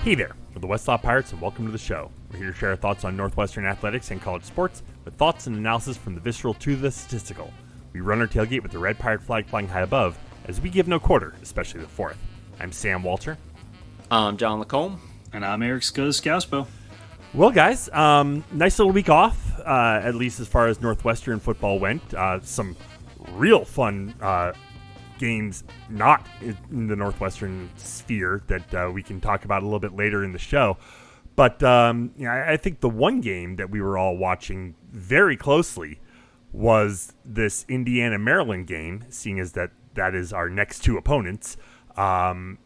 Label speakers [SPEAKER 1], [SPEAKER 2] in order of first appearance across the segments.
[SPEAKER 1] Hey there, we're the Westlaw Pirates and welcome to the show. We're here to share our thoughts on Northwestern athletics and college sports with thoughts and analysis from the visceral to the statistical. We run our tailgate with the red pirate flag flying high above as we give no quarter, especially the fourth. I'm Sam Walter.
[SPEAKER 2] I'm John Lacombe.
[SPEAKER 3] And I'm Eric Scouspo.
[SPEAKER 1] Well, guys, nice little week off, at least as far as Northwestern football went. Some real fun games not in the Northwestern sphere that we can talk about a little bit later in the show. But I think the one game that we were all watching very closely was this Indiana-Maryland game, seeing as that is our next two opponents. And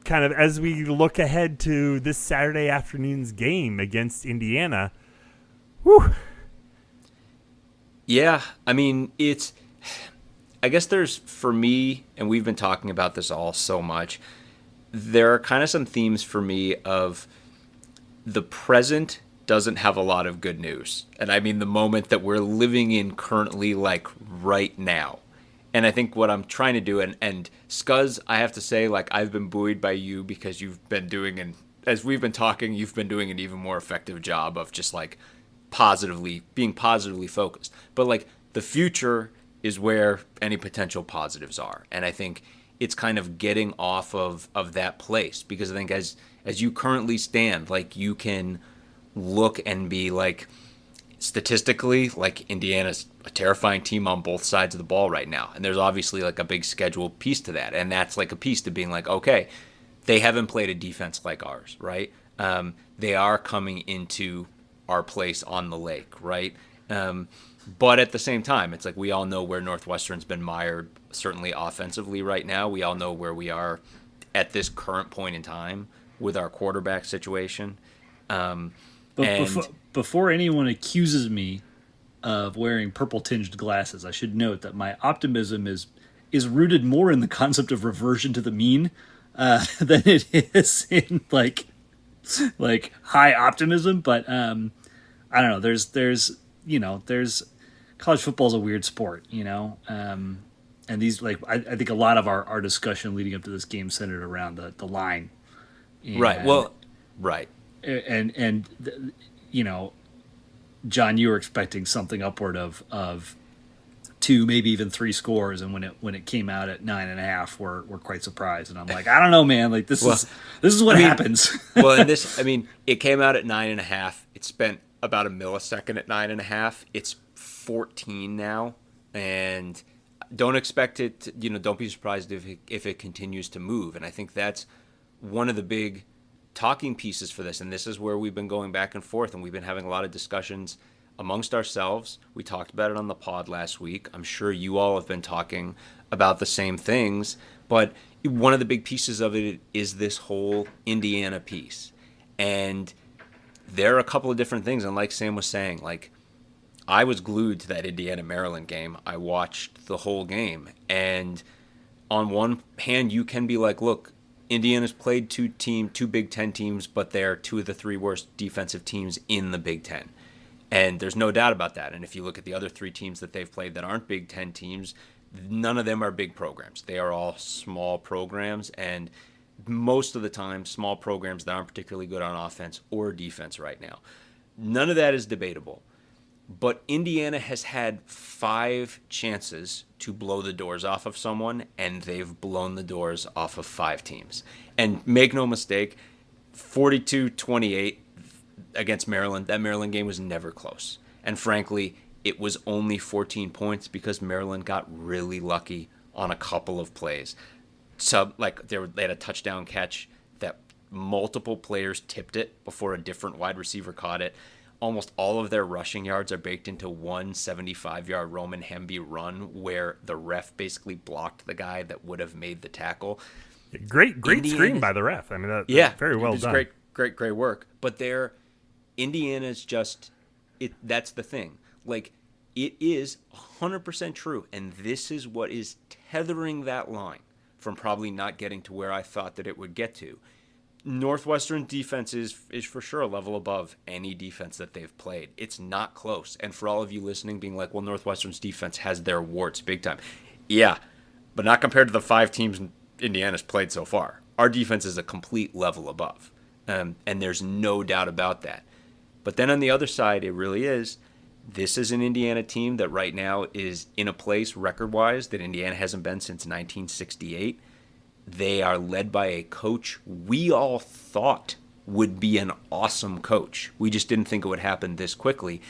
[SPEAKER 1] kind of as we look ahead to this Saturday afternoon's game against Indiana, whew.
[SPEAKER 2] Yeah, I mean, I guess there's, for me, and we've been talking about this all so much, there are kind of some themes for me of the present doesn't have a lot of good news. And I mean the moment that we're living in currently, like right now. And I think what I'm trying to do, and Scuzz, I have to say, like, I've been buoyed by you because you've been doing, and as we've been talking, you've been doing an even more effective job of just like being positively focused. But like the future is where any potential positives are. And I think it's kind of getting off of that place, because I think as you currently stand, like, you can look and be like, statistically, like, Indiana's a terrifying team on both sides of the ball right now. And there's obviously like a big schedule piece to that. And that's like a piece to being like, okay, they haven't played a defense like ours, right? They are coming into our place on the lake, right? But at the same time, it's like we all know where Northwestern's been mired, certainly offensively right now. We all know where we are at this current point in time with our quarterback situation.
[SPEAKER 3] Before anyone accuses me of wearing purple-tinged glasses, I should note that my optimism is rooted more in the concept of reversion to the mean than it is in like high optimism. But I don't know. There's college football is a weird sport, and these, like, I think a lot of our discussion leading up to this game centered around the line.
[SPEAKER 2] Right. Well, right.
[SPEAKER 3] And John, you were expecting something upward of 2, maybe even 3 scores, and when it came out at 9.5, we're quite surprised. And I'm like, I don't know, man. Like, this is what happens.
[SPEAKER 2] Well, and it came out at 9.5. It spent about a millisecond at 9.5. It's 14 now, and don't expect it to, don't be surprised if it continues to move. And I think that's one of the big talking pieces for this, and this is where we've been going back and forth, and we've been having a lot of discussions amongst ourselves. We talked about it on the pod last week. I'm sure you all have been talking about the same things, but one of the big pieces of it is this whole Indiana piece. And there are a couple of different things, and like Sam was saying, like, I was glued to that Indiana-Maryland game. I watched the whole game, and on one hand, you can be like, look, Indiana's played two Big Ten teams, but they're 2 of the 3 worst defensive teams in the Big Ten. And there's no doubt about that. And if you look at the other 3 teams that they've played that aren't Big Ten teams, none of them are big programs. They are all small programs, and most of the time, small programs that aren't particularly good on offense or defense right now. None of that is debatable. But Indiana has had 5 chances to blow the doors off of someone, and they've blown the doors off of 5 teams. And make no mistake, 42-28 against Maryland, that Maryland game was never close. And frankly, it was only 14 points because Maryland got really lucky on a couple of plays. So, like, they had a touchdown catch that multiple players tipped it before a different wide receiver caught it. Almost all of their rushing yards are baked into one 75-yard Roman Hemby run where the ref basically blocked the guy that would have made the tackle.
[SPEAKER 1] Great screen by the ref. I mean, that's very well done.
[SPEAKER 2] Great work. But Indiana's just, that's the thing. Like, it is 100% true, and this is what is tethering that line from probably not getting to where I thought that it would get to. Northwestern defense is for sure a level above any defense that they've played. It's not close. And for all of you listening being like, well, Northwestern's defense has their warts big time. Yeah, but not compared to the 5 teams Indiana's played so far. our defense is a complete level above, and there's no doubt about that. But then on the other side, it really is. This is an Indiana team that right now is in a place record-wise that Indiana hasn't been since 1968. They are led by a coach we all thought would be an awesome coach. We just didn't think it would happen this quickly.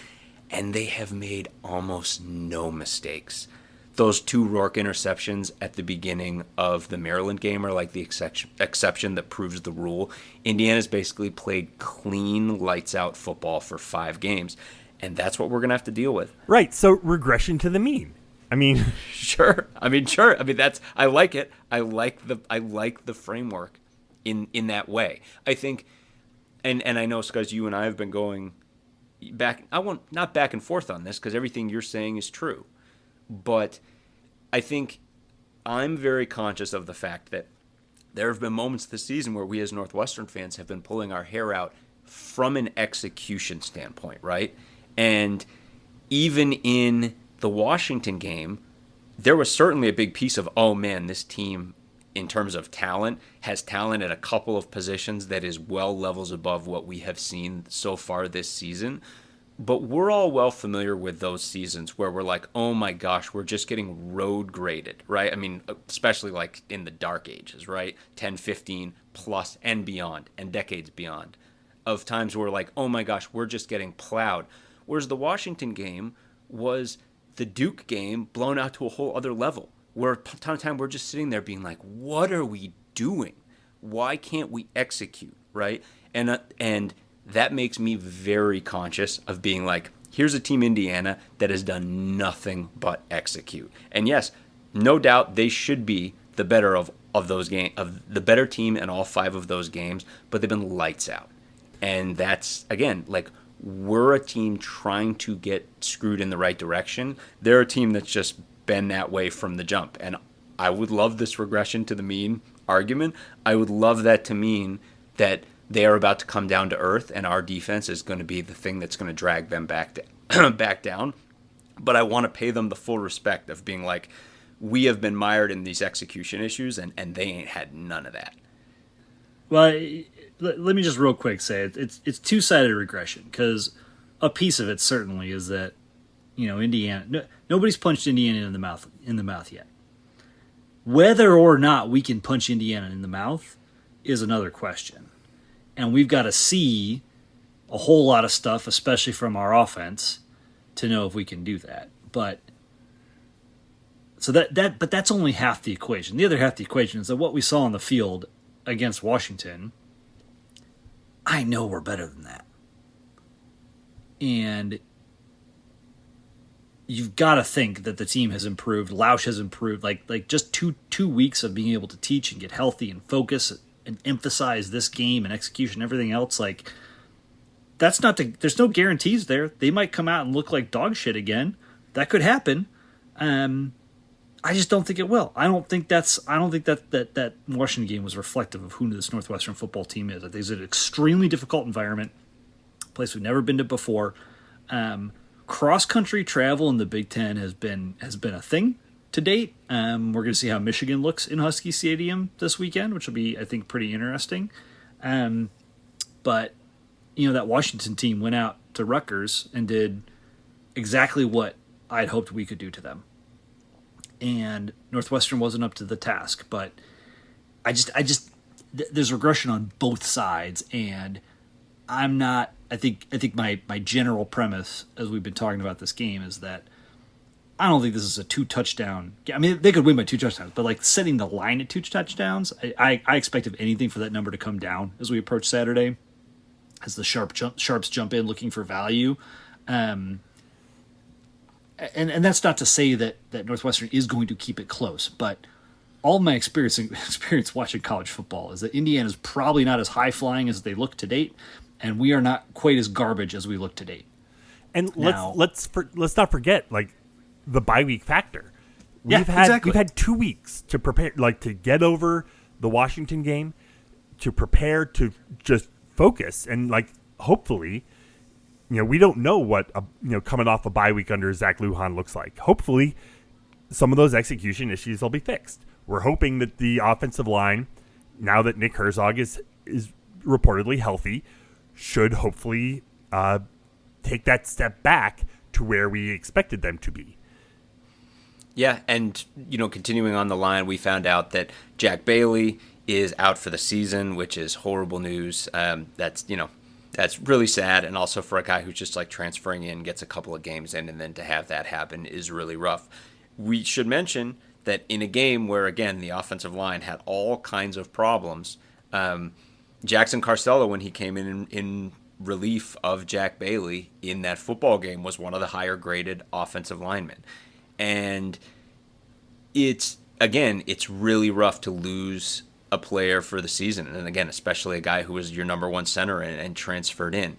[SPEAKER 2] And they have made almost no mistakes. Those 2 Rourke interceptions at the beginning of the Maryland game are like the exception that proves the rule. Indiana's basically played clean, lights-out football for 5 games. And that's what we're going to have to deal with.
[SPEAKER 1] Right, so regression to the mean. I mean,
[SPEAKER 2] sure. I mean, that's, I like it. I like the framework in that way. I think, and I know, Scuzz, you and I have been going back, not back and forth on this because everything you're saying is true. But I think I'm very conscious of the fact that there have been moments this season where we as Northwestern fans have been pulling our hair out from an execution standpoint, right? And even in the Washington game, there was certainly a big piece of, oh man, this team in terms of talent has talent at a couple of positions that is well levels above what we have seen so far this season. But we're all well familiar with those seasons where we're like, oh my gosh, we're just getting road graded, right? I mean, especially like in the dark ages, right? 10, 15 plus and beyond and decades beyond of times where we're like, oh my gosh, we're just getting plowed. Whereas the Washington game was the Duke game blown out to a whole other level where time to time we're just sitting there being like, what are we doing? Why can't we execute, right? And that makes me very conscious of being like, here's a team Indiana that has done nothing but execute. And yes, no doubt they should be the better of those games, of the better team in all 5 of those games, but they've been lights out. And that's, again, like, we're a team trying to get screwed in the right direction. They're a team that's just been that way from the jump. And I would love this regression to the mean argument. I would love that to mean that they are about to come down to earth and our defense is going to be the thing that's going to drag them back down. But I want to pay them the full respect of being like, we have been mired in these execution issues and they ain't had none of that.
[SPEAKER 3] Well, let me just real quick say it's two-sided regression, because a piece of it certainly is that, you know, Indiana, nobody's punched Indiana in the mouth yet. Whether or not we can punch Indiana in the mouth is another question. And we've got to see a whole lot of stuff, especially from our offense, to know if we can do that. But that's only half the equation. The other half of the equation is that what we saw on the field against Washington, I know we're better than that. And you've got to think that the team has improved. Lausch has improved. Like just two weeks of being able to teach and get healthy and focus and emphasize this game and execution, everything else. Like, that's not there's no guarantees there. They might come out and look like dog shit again. That could happen. I just don't think it will. I don't think that Washington game was reflective of who this Northwestern football team is. I think it's an extremely difficult environment, a place we've never been to before. Cross-country travel in the Big Ten has been a thing to date. We're going to see how Michigan looks in Husky Stadium this weekend, which will be, I think, pretty interesting. But, you know, that Washington team went out to Rutgers and did exactly what I'd hoped we could do to them. And Northwestern wasn't up to the task, but there's regression on both sides, and I'm not. I think my general premise, as we've been talking about this game, is that I don't think this is a 2-touchdown. I mean, they could win by 2 touchdowns, but like setting the line at 2 touchdowns, I expect, if anything, for that number to come down as we approach Saturday, as the sharps jump in looking for value. And that's not to say that Northwestern is going to keep it close, but all my experience watching college football is that Indiana's probably not as high-flying as they look to date, and we are not quite as garbage as we look to date.
[SPEAKER 1] And let's not forget, like, the bye week factor.
[SPEAKER 3] Exactly.
[SPEAKER 1] We've had 2 weeks to prepare, like, to get over the Washington game, to prepare, to just focus, and, like, hopefully, you know, we don't know what coming off a bye week under Zach Lujan looks like. Hopefully, some of those execution issues will be fixed. We're hoping that the offensive line now that Nick Herzog is reportedly healthy, should hopefully take that step back to where we expected them to be.
[SPEAKER 2] Yeah, and continuing on the line, we found out that Jack Bailey is out for the season, which is horrible news. That's really sad, and also for a guy who's just like transferring in, gets a couple of games in, and then to have that happen is really rough. We should mention that in a game where, again, the offensive line had all kinds of problems, Jackson Carcello, when he came in relief of Jack Bailey in that football game, was one of the higher graded offensive linemen. And it's really rough to lose a player for the season. And again, especially a guy who was your number one center and transferred in.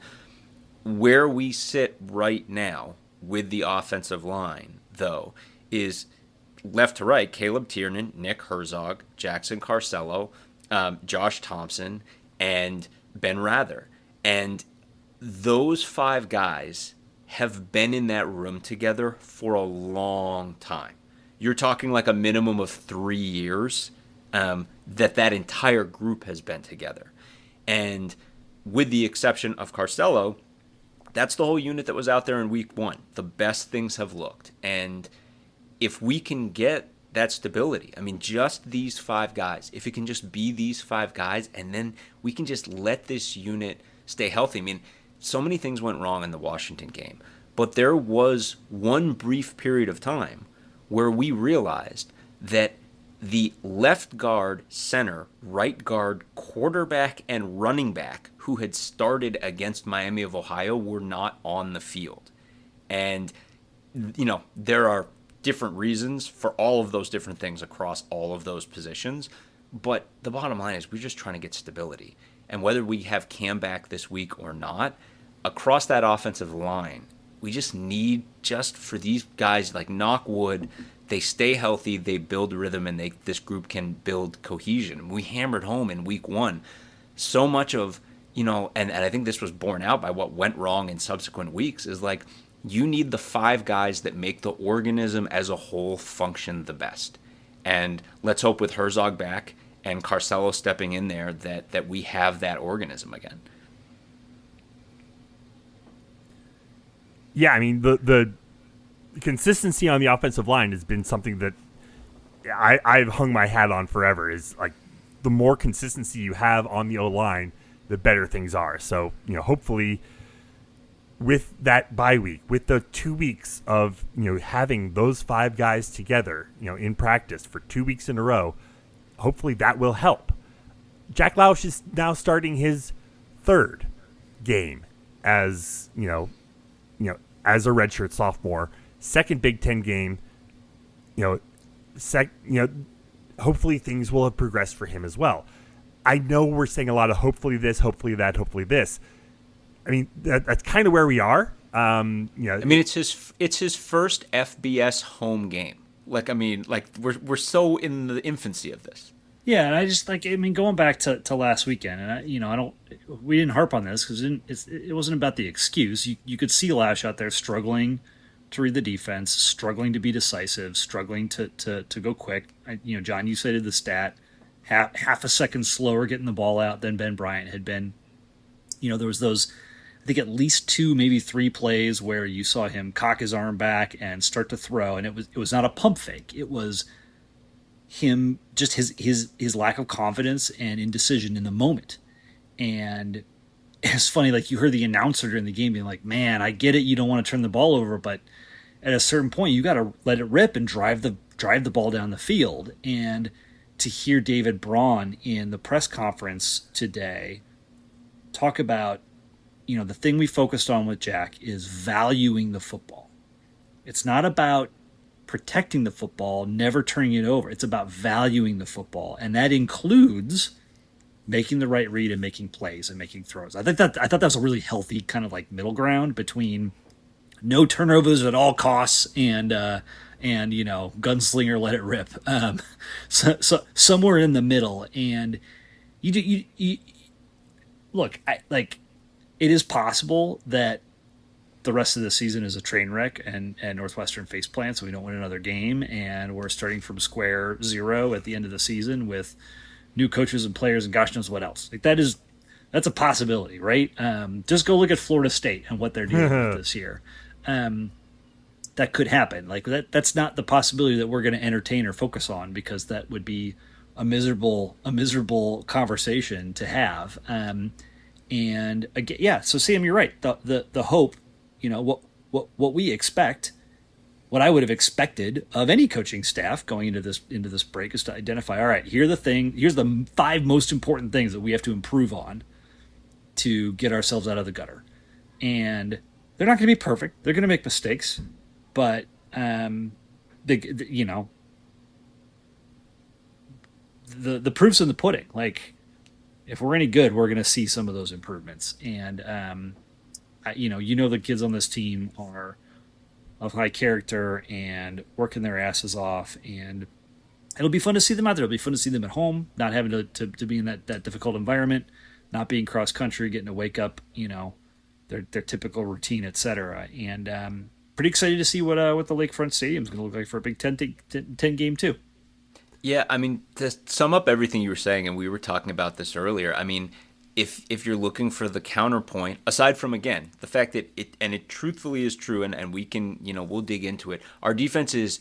[SPEAKER 2] Where we sit right now with the offensive line, though, is left to right: Caleb Tiernan, Nick Herzog, Jackson Carcello, Josh Thompson, and Ben Rather. And those 5 guys have been in that room together for a long time. You're talking like a minimum of 3 years that entire group has been together. And with the exception of Carcello, that's the whole unit that was out there in week 1. The best things have looked. And if we can get that stability, I mean, just these 5 guys, if it can just be these 5 guys, and then we can just let this unit stay healthy. I mean, so many things went wrong in the Washington game, but there was one brief period of time where we realized that the left guard, center, right guard, quarterback, and running back who had started against Miami of Ohio were not on the field. And, there are different reasons for all of those different things across all of those positions. But the bottom line is we're just trying to get stability. And whether we have Cam back this week or not, across that offensive line, we just need, just for these guys, like, knock wood, they stay healthy, they build rhythm, and this group can build cohesion. We hammered home in week 1 so much of, and I think this was borne out by what went wrong in subsequent weeks, is like, you need the 5 guys that make the organism as a whole function the best. And let's hope with Herzog back and Carcello stepping in there that we have that organism again.
[SPEAKER 1] Yeah, I mean, the consistency on the offensive line has been something that I've hung my hat on forever. Is like, the more consistency you have on the O-line, the better things are. So, hopefully with that bye week, with the 2 weeks of, having those 5 guys together, in practice for 2 weeks in a row, hopefully that will help. Jack Lausch is now starting his 3rd game as, as a redshirt sophomore, 2nd Big Ten game, hopefully things will have progressed for him as well. I know we're saying a lot of hopefully this, hopefully that, hopefully this. I mean, that's kind of where we are. I mean,
[SPEAKER 2] it's his first FBS home game. We're so in the infancy of this.
[SPEAKER 3] Yeah, and I just going back to last weekend, and we didn't harp on this because it wasn't about the excuse. You could see Lausch out there struggling to read the defense, struggling to be decisive, struggling to go quick. John, you cited the stat, half a second slower getting the ball out than Ben Bryant had been. There was those, I think, at least 2, maybe 3 plays where you saw him cock his arm back and start to throw, and it was not a pump fake. It was him, just his lack of confidence and indecision in the moment. And it's funny, like, you heard the announcer during the game being like, man, I get it, you don't want to turn the ball over, but at a certain point you got to let it rip and drive the ball down the field. And to hear David Braun in the press conference today talk about, the thing we focused on with Jack is valuing the football. It's not about protecting the football, never turning it over. It's about valuing the football, and that includes making the right read and making plays and making throws. I thought that was a really healthy kind of like middle ground between no turnovers at all costs and gunslinger, let it rip. So somewhere in the middle. And you look, it is possible that the rest of the season is a train wreck and Northwestern face plants, so we don't win another game, and we're starting from square zero at the end of the season with new coaches and players and gosh knows what else. Like that's a possibility, right? Just go look at Florida State and what they're dealing with this year. That could happen. Like that's not the possibility that we're going to entertain or focus on, because that would be a miserable conversation to have. And again, yeah. So Sam, you're right. The hope, what we expect, what I would have expected of any coaching staff going into this break, is to identify, all right, here's the 5 most important things that we have to improve on to get ourselves out of the gutter. And they're not going to be perfect. They're going to make mistakes, but the proof's in the pudding. Like, if we're any good, we're going to see some of those improvements. And the kids on this team are of high character and working their asses off, and it'll be fun to see them out there. It'll be fun to see them at home, not having to be in that difficult environment, not being cross country, getting to wake up, their typical routine, etc. And pretty excited to see what the Lakefront Stadium is going to look like for a Big 10 game too.
[SPEAKER 2] Yeah, I mean, to sum up everything you were saying, and we were talking about this earlier, I mean, if you're looking for the counterpoint, aside from, again, the fact that it truthfully is true, and we can, we'll dig into it, our defense is,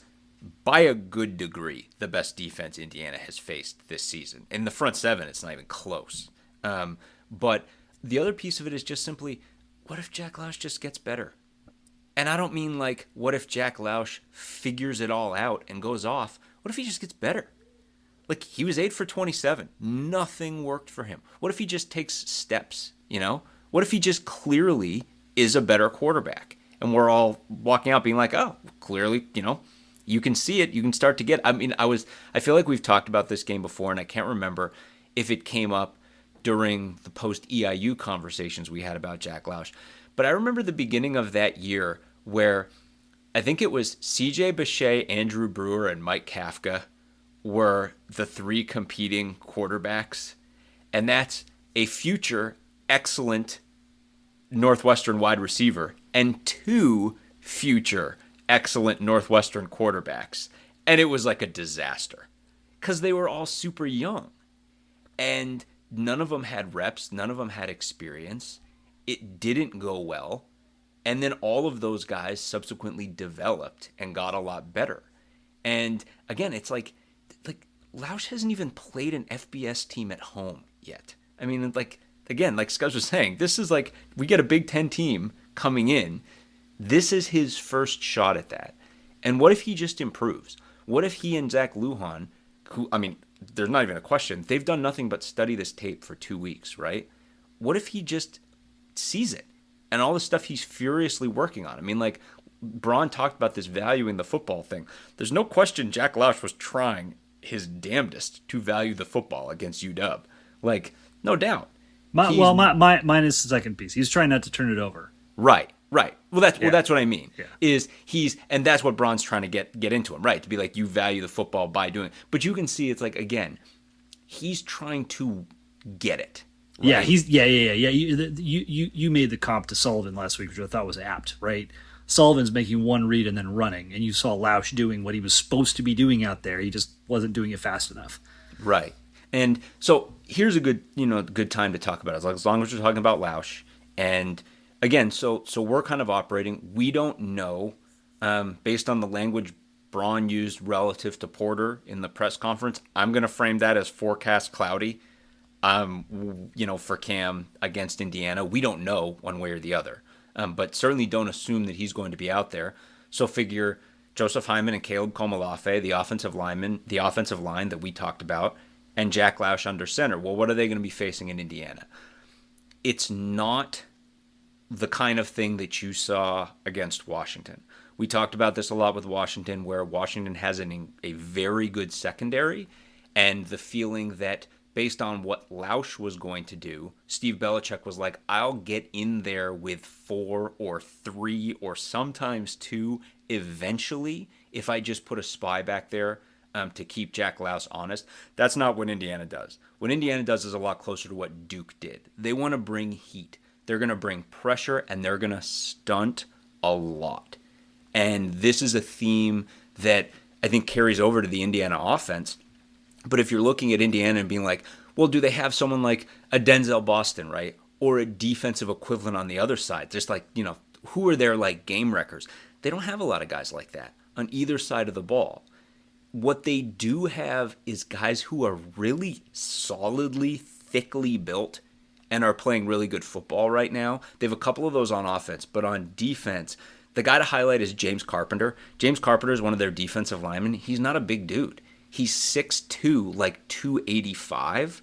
[SPEAKER 2] by a good degree, the best defense Indiana has faced this season. In the front 7, it's not even close. But the other piece of it is just simply, what if Jack Lausch just gets better? And I don't mean like, what if Jack Lausch figures it all out and goes off? What if he just gets better? Like, he was 8 for 27. Nothing worked for him. What if he just takes steps, What if he just clearly is a better quarterback? And we're all walking out being like, oh, clearly, you can see it. You can start to get, I mean, I feel like we've talked about this game before, and I can't remember if it came up during the post-EIU conversations we had about Jack Lausch. But I remember the beginning of that year where I think it was C.J. Bechet, Andrew Brewer, and Mike Kafka were the 3 competing quarterbacks. And that's a future excellent Northwestern wide receiver and 2 future excellent Northwestern quarterbacks. And it was like a disaster because they were all super young. And none of them had reps. None of them had experience. It didn't go well. And then all of those guys subsequently developed and got a lot better. And again, it's like Lausch hasn't even played an FBS team at home yet. I mean, like Scuzz was saying, this is like, we get a Big 10 team coming in. This is his first shot at that. And what if he just improves? What if he and Zach Lujan, who, I mean, there's not even a question, they've done nothing but study this tape for 2 weeks, right? What if he just sees it and all the stuff he's furiously working on? I mean, like, Braun talked about this valuing the football thing. There's no question Jack Lausch was trying his damnedest to value the football against UW. Like, no doubt.
[SPEAKER 3] Mine is the second piece. He's trying not to turn it over.
[SPEAKER 2] Right. Well, that's what I mean.
[SPEAKER 3] Yeah.
[SPEAKER 2] And that's what Braun's trying to get into him, right? To be like, you value the football by doing it. But you can see it's like, again, he's trying to get it. Right?
[SPEAKER 3] Yeah, You made the comp to Sullivan last week, which I thought was apt, right? Sullivan's making one read and then running, and you saw Lausch doing what he was supposed to be doing out there. He just wasn't doing it fast enough.
[SPEAKER 2] Right. And so here's a good time to talk about it. As long as we're talking about Lausch. And again, so we're kind of operating. We don't know, based on the language Braun used relative to Porter in the press conference. I'm going to frame that as forecast cloudy. For Cam against Indiana. We don't know one way or the other. But certainly don't assume that he's going to be out there. So figure Joseph Hyman and Caleb Komalafe, the offensive line that we talked about, and Jack Lausch under center. Well, what are they going to be facing in Indiana? It's not the kind of thing that you saw against Washington. We talked about this a lot with Washington, where Washington has a very good secondary, and the feeling that based on what Lausch was going to do, Steve Belichick was like, I'll get in there with 4 or 3 or sometimes 2 eventually if I just put a spy back there to keep Jack Lausch honest. That's not what Indiana does. What Indiana does is a lot closer to what Duke did. They want to bring heat. They're going to bring pressure, and they're going to stunt a lot. And this is a theme that I think carries over to the Indiana offense. But if you're looking at Indiana and being like, well, do they have someone like a Denzel Boston, right? Or a defensive equivalent on the other side? Just like, who are their like game wreckers? They don't have a lot of guys like that on either side of the ball. What they do have is guys who are really solidly, thickly built and are playing really good football right now. They have a couple of those on offense, but on defense, the guy to highlight is James Carpenter. James Carpenter is one of their defensive linemen. He's not a big dude. He's 6'2", like 285,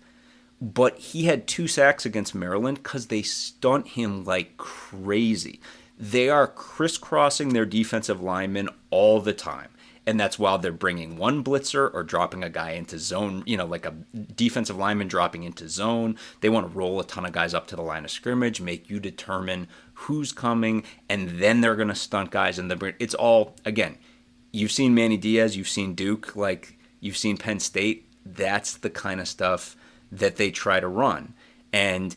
[SPEAKER 2] but he had 2 sacks against Maryland because they stunt him like crazy. They are crisscrossing their defensive linemen all the time. And that's while they're bringing one blitzer or dropping a guy into zone, like a defensive lineman dropping into zone. They want to roll a ton of guys up to the line of scrimmage, make you determine who's coming, and then they're going to stunt guys. And it's all, again, you've seen Manny Diaz, you've seen Duke, like you've seen Penn State. That's the kind of stuff that they try to run. And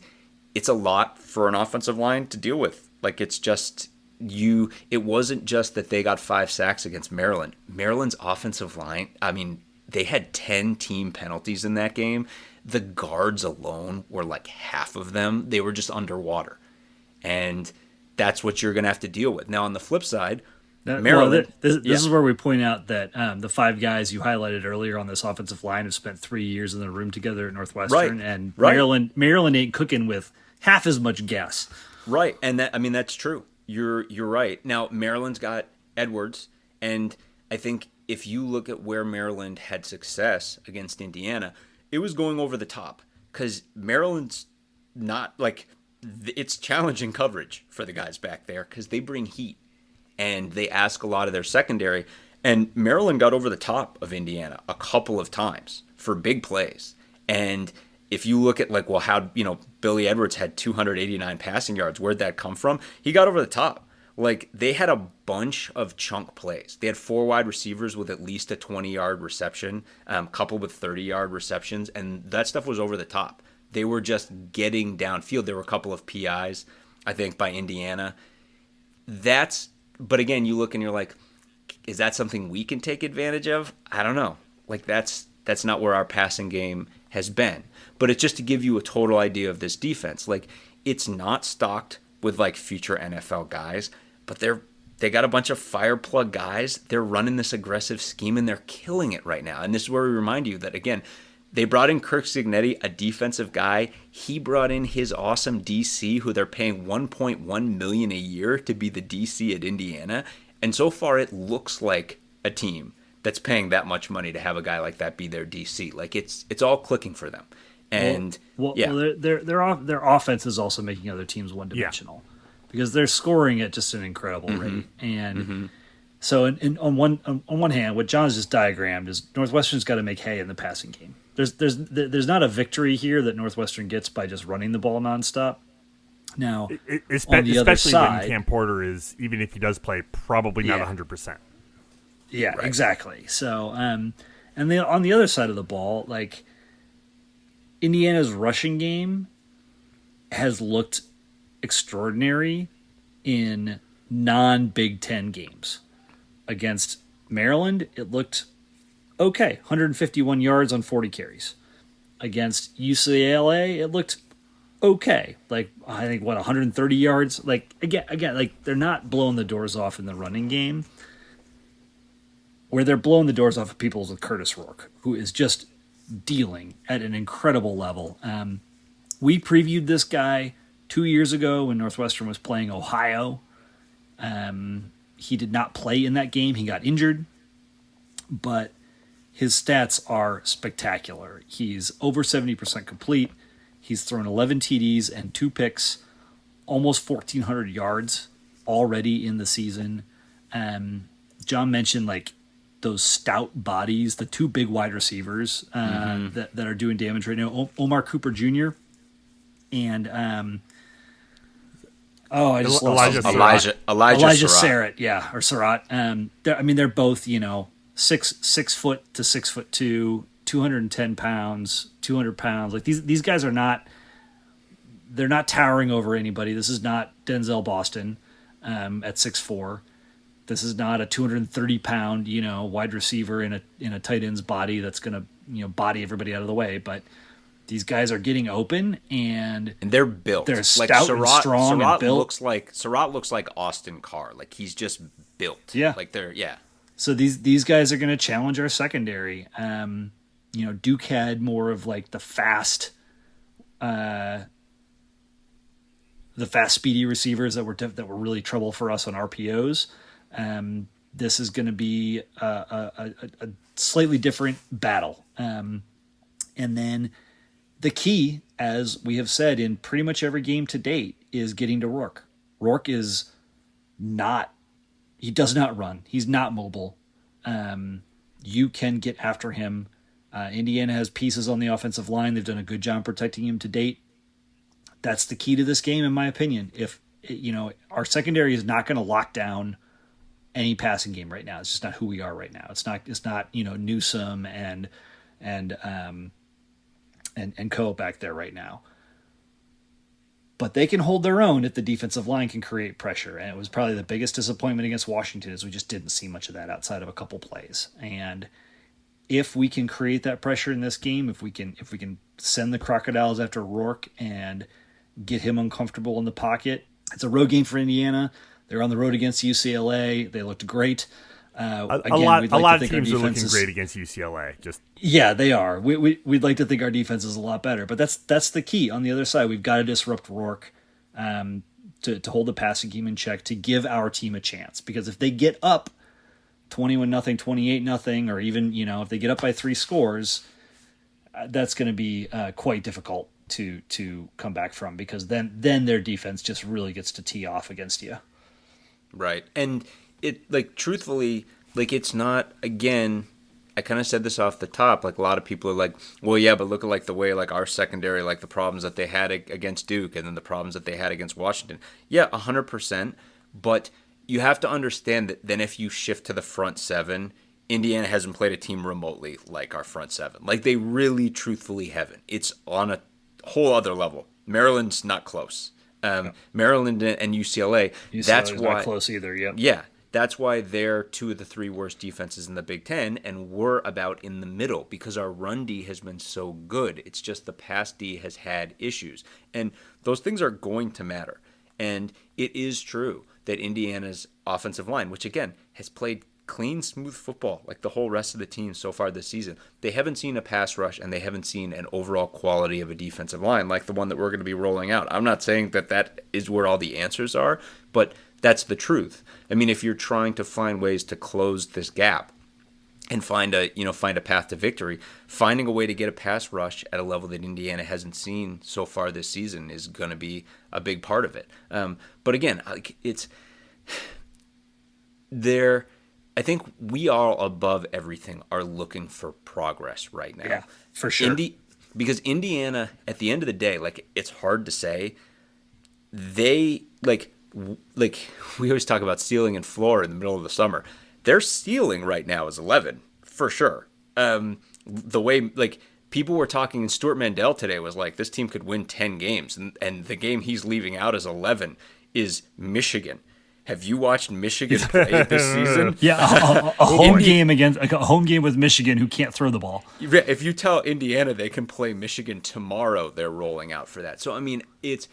[SPEAKER 2] it's a lot for an offensive line to deal with. Like it's just... it wasn't just that they got 5 sacks against Maryland. Maryland's offensive line, I mean, they had 10 team penalties in that game. The guards alone were like half of them. They were just underwater. And that's what you're going to have to deal with. Now, on the flip side, Maryland...
[SPEAKER 3] This is where we point out that the 5 guys you highlighted earlier on this offensive line have spent 3 years in the room together at Northwestern.
[SPEAKER 2] Right.
[SPEAKER 3] And
[SPEAKER 2] Right.
[SPEAKER 3] Maryland ain't cooking with half as much gas.
[SPEAKER 2] Right. And that's true. You're right. Now, Maryland's got Edwards, and I think if you look at where Maryland had success against Indiana, it was going over the top because Maryland's not like it's challenging coverage for the guys back there because they bring heat and they ask a lot of their secondary. And Maryland got over the top of Indiana a couple of times for big plays. And if you look at how Billy Edwards had 289 passing yards, where'd that come from? He got over the top. Like they had a bunch of chunk plays. They had 4 wide receivers with at least a 20-yard reception, coupled with 30-yard receptions, and that stuff was over the top. They were just getting downfield. There were a couple of PIs, I think, by Indiana. But again, you look and you're like, is that something we can take advantage of? I don't know. Like that's not where our passing game has been. But it's just to give you a total idea of this defense. Like, it's not stocked with, like, future NFL guys, but they got a bunch of fire plug guys. They're running this aggressive scheme, and they're killing it right now. And this is where we remind you that, again, they brought in Kirk Cignetti, a defensive guy. He brought in his awesome DC, who they're paying $1.1 million a year to be the DC at Indiana. And so far, it looks like a team that's paying that much money to have a guy like that be their DC. Like, it's all clicking for them. And
[SPEAKER 3] their offense is also making other teams one-dimensional because they're scoring at just an incredible rate. And so, on one hand, what John's just diagrammed is Northwestern's got to make hay in the passing game. There's not a victory here that Northwestern gets by just running the ball nonstop. Now,
[SPEAKER 1] especially when Cam Porter is, even if he does play, probably not 100%.
[SPEAKER 3] Yeah, right. Exactly. So, and then on the other side of the ball, like, Indiana's rushing game has looked extraordinary in non-Big Ten games. Against Maryland, it looked okay, 151 yards on 40 carries. Against UCLA, it looked okay, like I think 130 yards. Like again, like they're not blowing the doors off in the running game. Where they're blowing the doors off of people is with Curtis Rourke, who is just dealing at an incredible level. We previewed this guy 2 years ago when Northwestern was playing Ohio. He did not play in that game. He got injured, but his stats are spectacular. He's over 70% complete. He's thrown 11 TDs and 2 picks, almost 1,400 yards already in the season. John mentioned like those stout bodies, the 2 big wide receivers that are doing damage right now. Omar Cooper Jr. and I just lost
[SPEAKER 2] Elijah
[SPEAKER 3] Surratt, or Surratt. They're both 6 foot to 6'2", 210 pounds, 200 pounds. Like these guys are not. They're not towering over anybody. This is not Denzel Boston at 6'4". This is not a 230-pound, wide receiver in a tight end's body that's going to, body everybody out of the way. But these guys are getting open, and
[SPEAKER 2] they're built.
[SPEAKER 3] They're stout and strong and built.
[SPEAKER 2] Surratt looks like Austin Carr. Like, he's just built.
[SPEAKER 3] Yeah.
[SPEAKER 2] Like, yeah.
[SPEAKER 3] So these guys are going to challenge our secondary. Duke had more of like the fast, speedy receivers that were really trouble for us on RPOs. This is going to be a slightly different battle. And then the key, as we have said in pretty much every game to date, is getting to Rourke. Rourke is not. He does not run. He's not mobile. You can get after him. Indiana has pieces on the offensive line. They've done a good job protecting him to date. That's the key to this game, in my opinion. If our secondary is not going to lock down any passing game right now. It's just not who we are right now. It's not Newsome and Co back there right now. But they can hold their own if the defensive line can create pressure. And it was probably the biggest disappointment against Washington is we just didn't see much of that outside of a couple plays. And if we can create that pressure in this game, if we can send the Crocodiles after Rourke and get him uncomfortable in the pocket, it's a road game for Indiana. They're on the road against UCLA. They looked great.
[SPEAKER 1] A lot of teams are looking great against UCLA.
[SPEAKER 3] Yeah, they are. We'd like to think our defense is a lot better, but that's the key. On the other side, we've got to disrupt Rourke to hold the passing game in check, to give our team a chance. Because if they get up 21-0, 28-0, or even if they get up by 3 scores, that's going to be quite difficult to come back from. Because then their defense just really gets to tee off against you.
[SPEAKER 2] Right, and it truthfully, it's not, again, I kind of said this off the top, a lot of people are like, well, yeah, but look at the way our secondary, the problems that they had against Duke and then the problems that they had against Washington. Yeah, 100%, but you have to understand that then if you shift to the front seven, Indiana hasn't played a team remotely like our front seven. They really truthfully haven't. It's on a whole other level. Maryland's not close. Maryland and UCLA, that's why
[SPEAKER 3] not close either. Yep.
[SPEAKER 2] Yeah, that's why they're 2 of the 3 worst defenses in the Big Ten, and we're about in the middle because our run D has been so good. It's just the pass D has had issues, and those things are going to matter. And it is true that Indiana's offensive line, which again has played clean, smooth football like the whole rest of the team so far this season, they haven't seen a pass rush and they haven't seen an overall quality of a defensive line like the one that we're going to be rolling out. I'm not saying that is where all the answers are, but that's the truth. I mean, if you're trying to find ways to close this gap and find a path to victory, finding a way to get a pass rush at a level that Indiana hasn't seen so far this season is going to be a big part of it. But again, it's there. I think we all above everything are looking for progress right now.
[SPEAKER 3] Yeah, for sure.
[SPEAKER 2] Because Indiana, at the end of the day, it's hard to say. They we always talk about ceiling and floor in the middle of the summer. Their ceiling right now is 11 for sure. The way people were talking, and Stuart Mandel today was this team could win 10 games, and the game he's leaving out as 11 is Michigan. Have you watched Michigan play this season?
[SPEAKER 3] Yeah, a home game with Michigan, who can't throw the ball.
[SPEAKER 2] If you tell Indiana they can play Michigan tomorrow, they're rolling out for that. So I mean, it's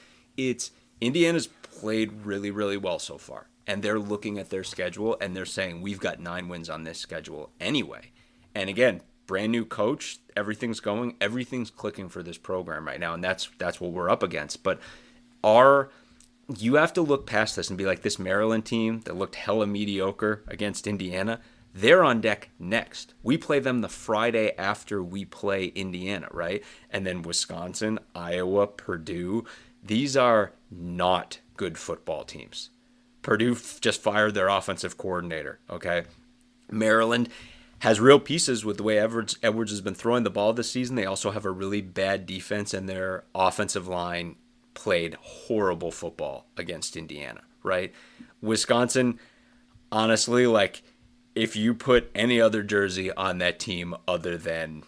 [SPEAKER 2] Indiana's played really, really well so far, and they're looking at their schedule and they're saying we've got 9 wins on this schedule anyway. And again, brand new coach, everything's clicking for this program right now, and that's what we're up against. But you have to look past this and be like, this Maryland team that looked hella mediocre against Indiana, they're on deck next. We play them the Friday after we play Indiana, right? And then Wisconsin, Iowa, Purdue. These are not good football teams. Purdue just fired their offensive coordinator, okay? Maryland has real pieces with the way Edwards has been throwing the ball this season. They also have a really bad defense, and their offensive line played horrible football against Indiana, right? Wisconsin, honestly, if you put any other jersey on that team other than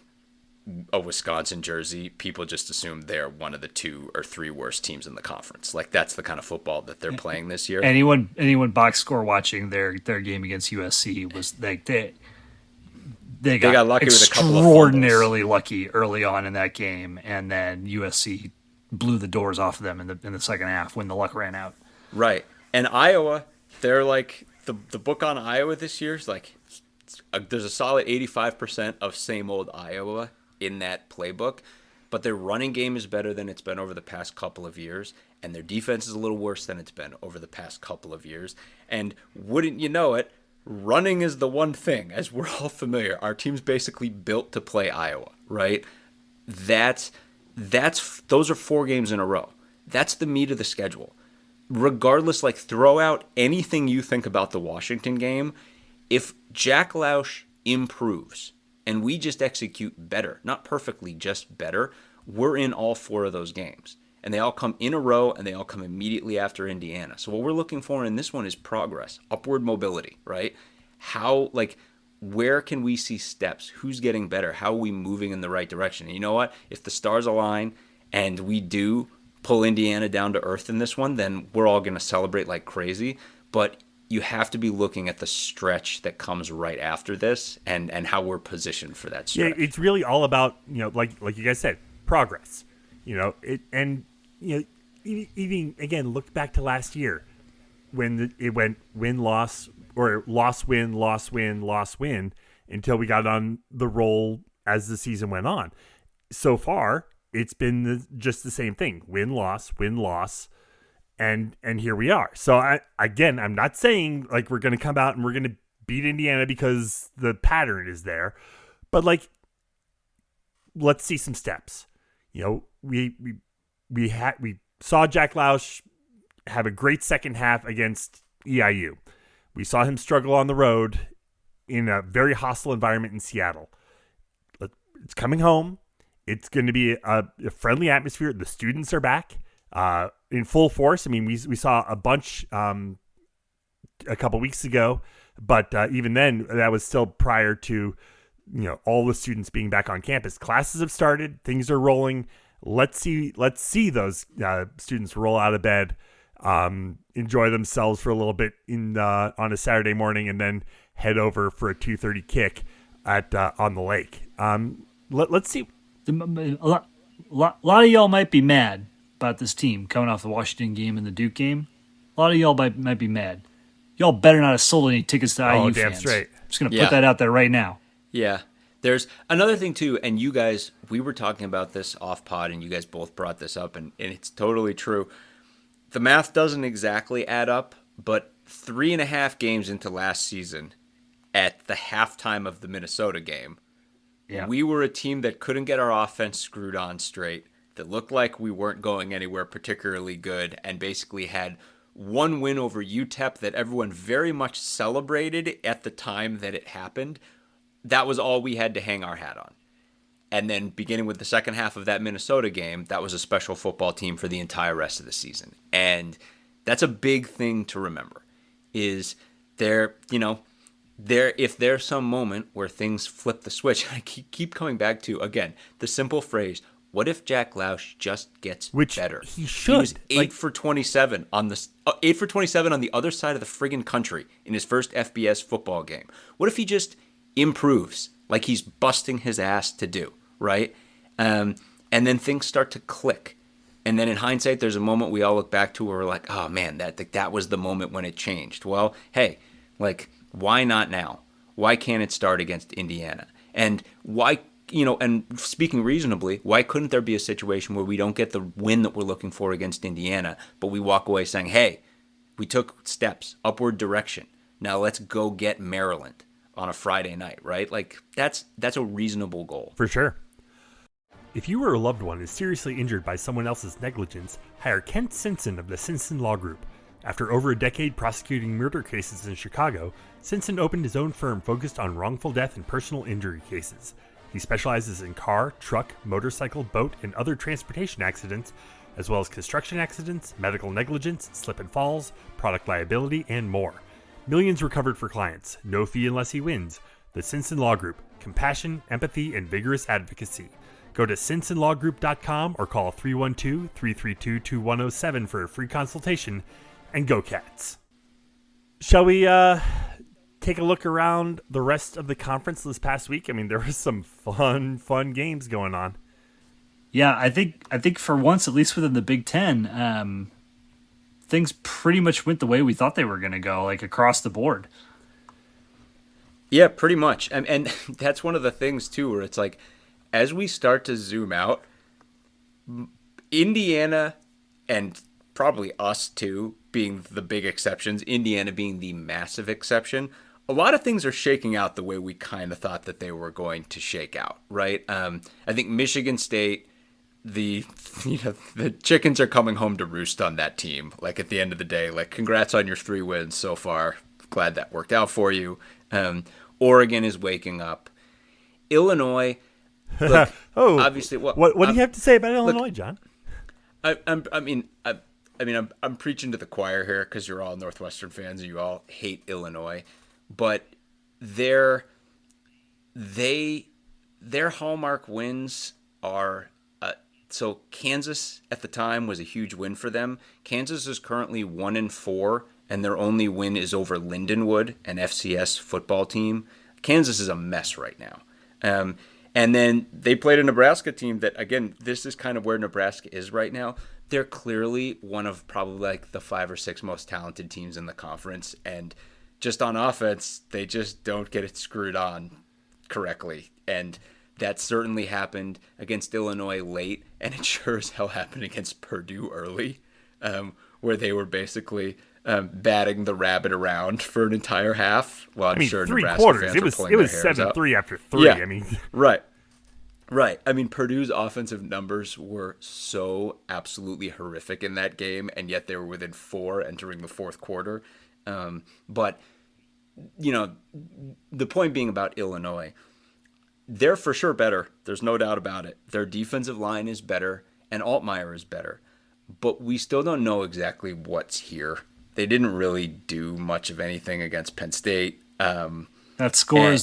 [SPEAKER 2] a Wisconsin jersey, people just assume they're one of the 2 or 3 worst teams in the conference. Like, that's the kind of football that they're playing this year.
[SPEAKER 3] Anyone box score watching their game against USC was like they got
[SPEAKER 2] lucky with a couple of
[SPEAKER 3] extraordinarily lucky early on in that game, and then USC blew the doors off of them in the second half when the luck ran out.
[SPEAKER 2] Right. And Iowa, they're like the book on Iowa this year is like there's a solid 85% of same old Iowa in that playbook, but their running game is better than it's been over the past couple of years, and their defense is a little worse than it's been over the past couple of years. And wouldn't you know it, running is the one thing, as we're all familiar. Our team's basically built to play Iowa, right? Those are 4 games in a row. That's the meat of the schedule. Regardless, like, throw out anything you think about the Washington game. If Jack Lausch improves and we just execute better, not perfectly, just better, we're in all 4 of those games. And they all come in a row, and they all come immediately after Indiana. So what we're looking for in this one is progress, upward mobility, right? Where can we see steps? Who's getting better? How are we moving in the right direction? And you know what? If the stars align and we do pull Indiana down to earth in this one, then we're all going to celebrate like crazy. But you have to be looking at the stretch that comes right after this and how we're positioned for that stretch.
[SPEAKER 1] Yeah, it's really all about, like you guys said, progress. Even again, look back to last year when it went win-loss or loss-win, loss-win, loss-win until we got on the roll as the season went on. So far, it's been just the same thing: win-loss, win-loss, and here we are. So I'm not saying like we're going to come out and we're going to beat Indiana because the pattern is there, but like, let's see some steps. We saw Jack Lausch have a great second half against EIU. We saw him struggle on the road in a very hostile environment in Seattle. It's coming home. It's going to be a friendly atmosphere. The students are back in full force. I mean, we saw a bunch a couple weeks ago, but even then, that was still prior to all the students being back on campus. Classes have started. Things are rolling. Let's see those students roll out of bed, enjoy themselves for a little bit on a Saturday morning, and then head over for a 2:30 kick on the lake. Let's see.
[SPEAKER 3] A lot of y'all might be mad about this team coming off the Washington game and the Duke game. A lot of y'all might be mad. Y'all better not have sold any tickets to IU fans.
[SPEAKER 1] Damn straight.
[SPEAKER 3] I'm just going to put that out there right now.
[SPEAKER 2] Yeah. There's another thing, too, and you guys, we were talking about this off pod, and you guys both brought this up, and it's totally true. The math doesn't exactly add up, but 3.5 games into last season, at the halftime of the Minnesota game, we were a team that couldn't get our offense screwed on straight, that looked like we weren't going anywhere particularly good, and basically had one win over UTEP that everyone very much celebrated at the time that it happened. That was all we had to hang our hat on. And then beginning with the second half of that Minnesota game, that was a special football team for the entire rest of the season. And that's a big thing to remember, is if there's some moment where things flip the switch, I keep coming back to, again, the simple phrase, what if Jack Lausch just gets better?
[SPEAKER 1] He should.
[SPEAKER 2] He was 8 for 27 on the 8 for 27 on the other side of the friggin' country in his first FBS football game. What if he just improves like he's busting his ass to do, right? And then things start to click. And then in hindsight, there's a moment we all look back to where we're like, oh man, that was the moment when it changed. Well, hey, like, why not now? Why can't it start against Indiana? And why, and speaking reasonably, why couldn't there be a situation where we don't get the win that we're looking for against Indiana, but we walk away saying, hey, we took steps, upward direction. Now let's go get Maryland on a Friday night, right? Like, that's a reasonable goal.
[SPEAKER 1] For sure. If you or a loved one is seriously injured by someone else's negligence, hire Kent Simpson of the Simpson Law Group. After over a decade prosecuting murder cases in Chicago, Simpson opened his own firm focused on wrongful death and personal injury cases. He specializes in car, truck, motorcycle, boat, and other transportation accidents, as well as construction accidents, medical negligence, slip and falls, product liability, and more. Millions recovered for clients. No fee unless he wins. The Simpson Law Group, compassion, empathy, and vigorous advocacy. Go to simpsonlawgroup.com or call 312-332-2107 for a free consultation, and go Cats. Shall we take a look around the rest of the conference this past week? I mean, there was some fun games going on.
[SPEAKER 3] Yeah, I think for once, at least within the Big Ten, things pretty much went the way we thought they were going to go, like across the board.
[SPEAKER 2] Yeah, pretty much. And that's one of the things, too, where it's like, as we start to zoom out, Indiana, and probably us, too, being the big exceptions, Indiana being the massive exception, a lot of things are shaking out the way we kind of thought that they were going to shake out, right? I think Michigan State, the chickens are coming home to roost on that team. Like, at the end of the day, like, congrats on your 3 wins so far. Glad that worked out for you. Oregon is waking up. Illinois, look, obviously,
[SPEAKER 1] what do you have to say about Illinois, John?
[SPEAKER 2] I'm preaching to the choir here because you're all Northwestern fans and you all hate Illinois, but their hallmark wins are. So Kansas at the time was a huge win for them. Kansas is currently 1-4, and their only win is over Lindenwood, an FCS football team. Kansas is a mess right now. And then they played a Nebraska team that, again, this is kind of where Nebraska is right now. They're clearly one of probably like the 5 or 6 most talented teams in the conference. And just on offense, they just don't get it screwed on correctly. And that certainly happened against Illinois late, and it sure as hell happened against Purdue early, where they were basically batting the rabbit around for an entire half. Well, I'm sure
[SPEAKER 1] 3
[SPEAKER 2] Nebraska
[SPEAKER 1] quarters.
[SPEAKER 2] fans
[SPEAKER 1] It was 7-3 after 3.
[SPEAKER 2] Yeah.
[SPEAKER 1] I mean,
[SPEAKER 2] right. I mean, Purdue's offensive numbers were so absolutely horrific in that game, and yet they were within 4 entering the fourth quarter. But the point being about Illinois, they're for sure better. There's no doubt about it. Their defensive line is better, and Altmaier is better. But we still don't know exactly what's here. They didn't really do much of anything against Penn State.
[SPEAKER 3] That score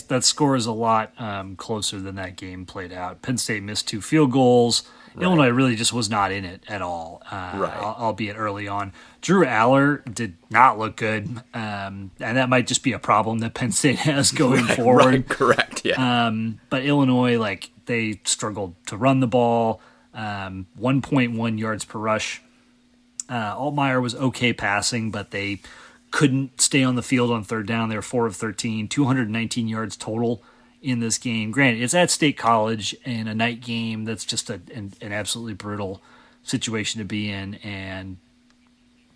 [SPEAKER 3] is a lot closer than that game played out. Penn State missed 2 field goals. Right. Illinois really just was not in it at all, albeit early on. Drew Aller did not look good, and that might just be a problem that Penn State has going forward.
[SPEAKER 2] Right, correct, yeah.
[SPEAKER 3] But Illinois, they struggled to run the ball, 1.1 yards per rush. Altmaier was okay passing, but they couldn't stay on the field on third down. They were 4 of 13, 219 yards total in this game. Granted, it's at State College in a night game. That's just an absolutely brutal situation to be in. And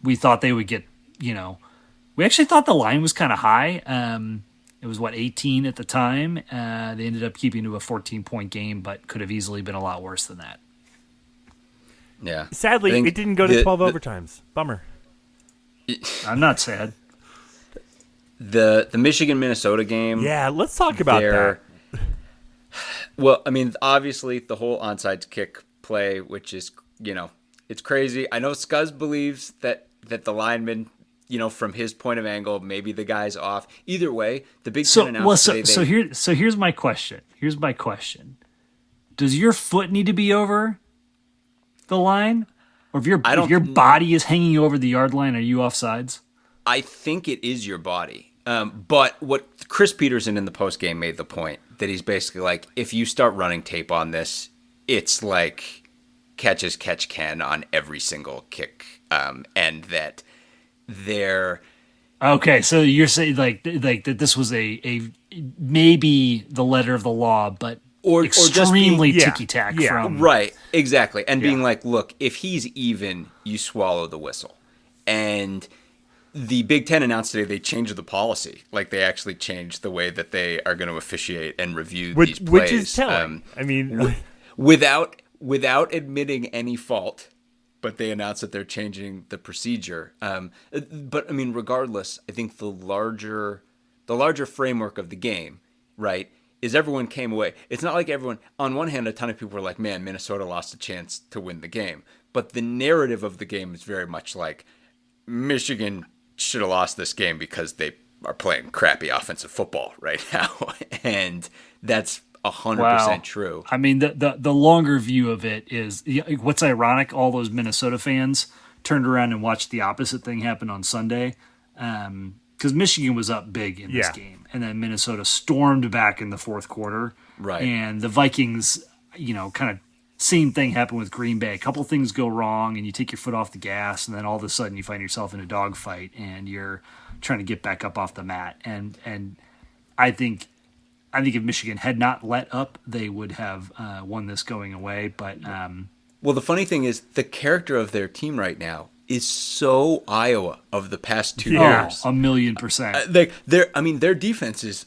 [SPEAKER 3] we thought they would get, we actually thought the line was kind of high. It was 18 at the time. They ended up keeping to a 14-point game, but could have easily been a lot worse than that.
[SPEAKER 2] Yeah.
[SPEAKER 1] Sadly, it didn't go to 12 overtimes. Bummer.
[SPEAKER 3] I'm not sad.
[SPEAKER 2] The Michigan-Minnesota game.
[SPEAKER 1] Yeah, let's talk about that.
[SPEAKER 2] Well, I mean, obviously, the whole onside kick play, which is, it's crazy. I know Scuzz believes that the lineman, from his point of angle, maybe the guy's off. Either way, the Big Ten announced today.
[SPEAKER 3] So here's my question. Does your foot need to be over the line? Or if your body is hanging over the yard line, are you offsides?
[SPEAKER 2] I think it is your body. But what Chris Peterson in the postgame made the point that he's basically like, if you start running tape on this, it's like catch as catch can on every single kick. And that they're...
[SPEAKER 3] Okay, so you're saying like that this was a maybe the letter of the law, but
[SPEAKER 2] or
[SPEAKER 3] extremely ticky-tack from...
[SPEAKER 2] Right, exactly. And being like, look, if he's even, you swallow the whistle. And the Big Ten announced today they changed the policy. Like, they actually changed the way that they are going to officiate and review these plays.
[SPEAKER 1] Which is telling.
[SPEAKER 2] Without admitting any fault, but they announced that they're changing the procedure. But, I mean, regardless, I think the larger framework of the game, right, is everyone came away. It's not like everyone, on one hand, a ton of people were like, man, Minnesota lost a chance to win the game. But the narrative of the game is very much like Michigan should have lost this game because they are playing crappy offensive football right now, and that's 100%
[SPEAKER 3] Wow.
[SPEAKER 2] true.
[SPEAKER 3] I mean, the longer view of it is what's ironic. All those Minnesota fans turned around and watched the opposite thing happen on Sunday, because Michigan was up big in this
[SPEAKER 1] Yeah.
[SPEAKER 3] game, and then Minnesota stormed back in the fourth quarter.
[SPEAKER 2] Right.
[SPEAKER 3] And the Vikings, kind of same thing happened with Green Bay. A couple things go wrong, and you take your foot off the gas, and then all of a sudden you find yourself in a dogfight, and you're trying to get back up off the mat. And I think if Michigan had not let up, they would have won this going away. But
[SPEAKER 2] Well, the funny thing is, the character of their team right now is so Iowa of the past 2 years.
[SPEAKER 3] 1,000,000%.
[SPEAKER 2] Their defense is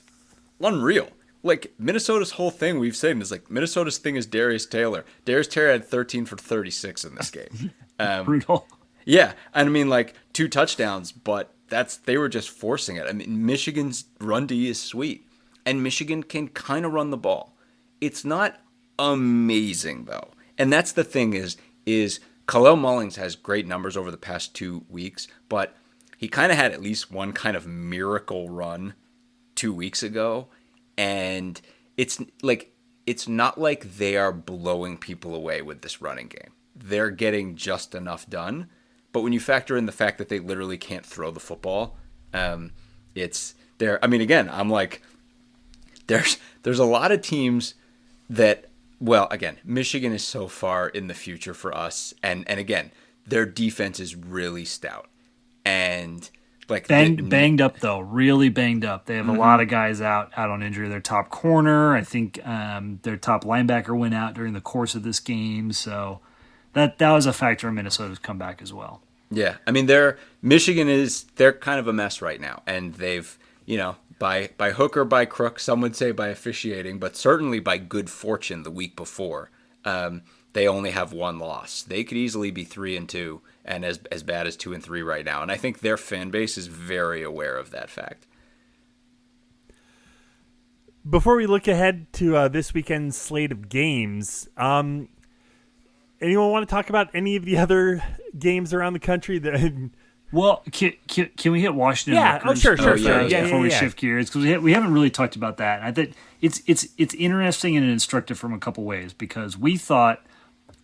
[SPEAKER 2] unreal. Like, Minnesota's whole thing we've said is like Minnesota's thing is Darius Taylor. Darius Taylor had 13 for 36 in this game.
[SPEAKER 3] Brutal.
[SPEAKER 2] Yeah, and I mean, like, 2 touchdowns, but they were just forcing it. I mean, Michigan's run D is sweet, and Michigan can kind of run the ball. It's not amazing though, and that's the thing is Khalil Mullings has great numbers over the past 2 weeks, but he kind of had at least one kind of miracle run 2 weeks ago, and it's not like they are blowing people away with this running game. They're getting just enough done. But when you factor in the fact that they literally can't throw the football, it's there. I mean, again, I'm like, there's a lot of teams that, well, again, Michigan is so far in the future for us, and again, their defense is really stout, and like
[SPEAKER 3] Banged up though, really banged up. They have a lot of guys out on injury. Their top corner, I think, their top linebacker went out during the course of this game, so that was a factor in Minnesota's comeback as well.
[SPEAKER 2] Yeah, I mean, Michigan they're kind of a mess right now, and they've, by hook or by crook, some would say by officiating, but certainly by good fortune the week before, they only have one loss. They could easily be 3-2 and as bad as 2-3 right now, and I think their fan base is very aware of that fact.
[SPEAKER 1] Before we look ahead to this weekend's slate of games, anyone want to talk about any of the other games around the country that?
[SPEAKER 3] Well, can we hit Washington?
[SPEAKER 1] Yeah.
[SPEAKER 3] Rutgers
[SPEAKER 1] Sure.
[SPEAKER 3] before we shift gears, because we haven't really talked about that. And I think it's interesting and instructive from a couple ways, because we thought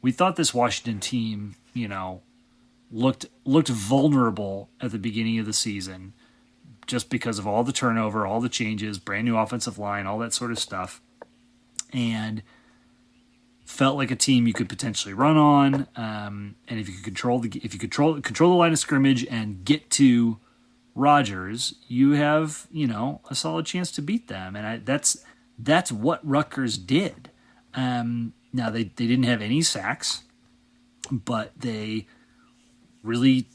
[SPEAKER 3] this Washington team, looked vulnerable at the beginning of the season, just because of all the turnover, all the changes, brand new offensive line, all that sort of stuff, and felt like a team you could potentially run on, and if you could control the line of scrimmage and get to Rodgers, you have a solid chance to beat them, and that's what Rutgers did. Now they didn't have any sacks, but they really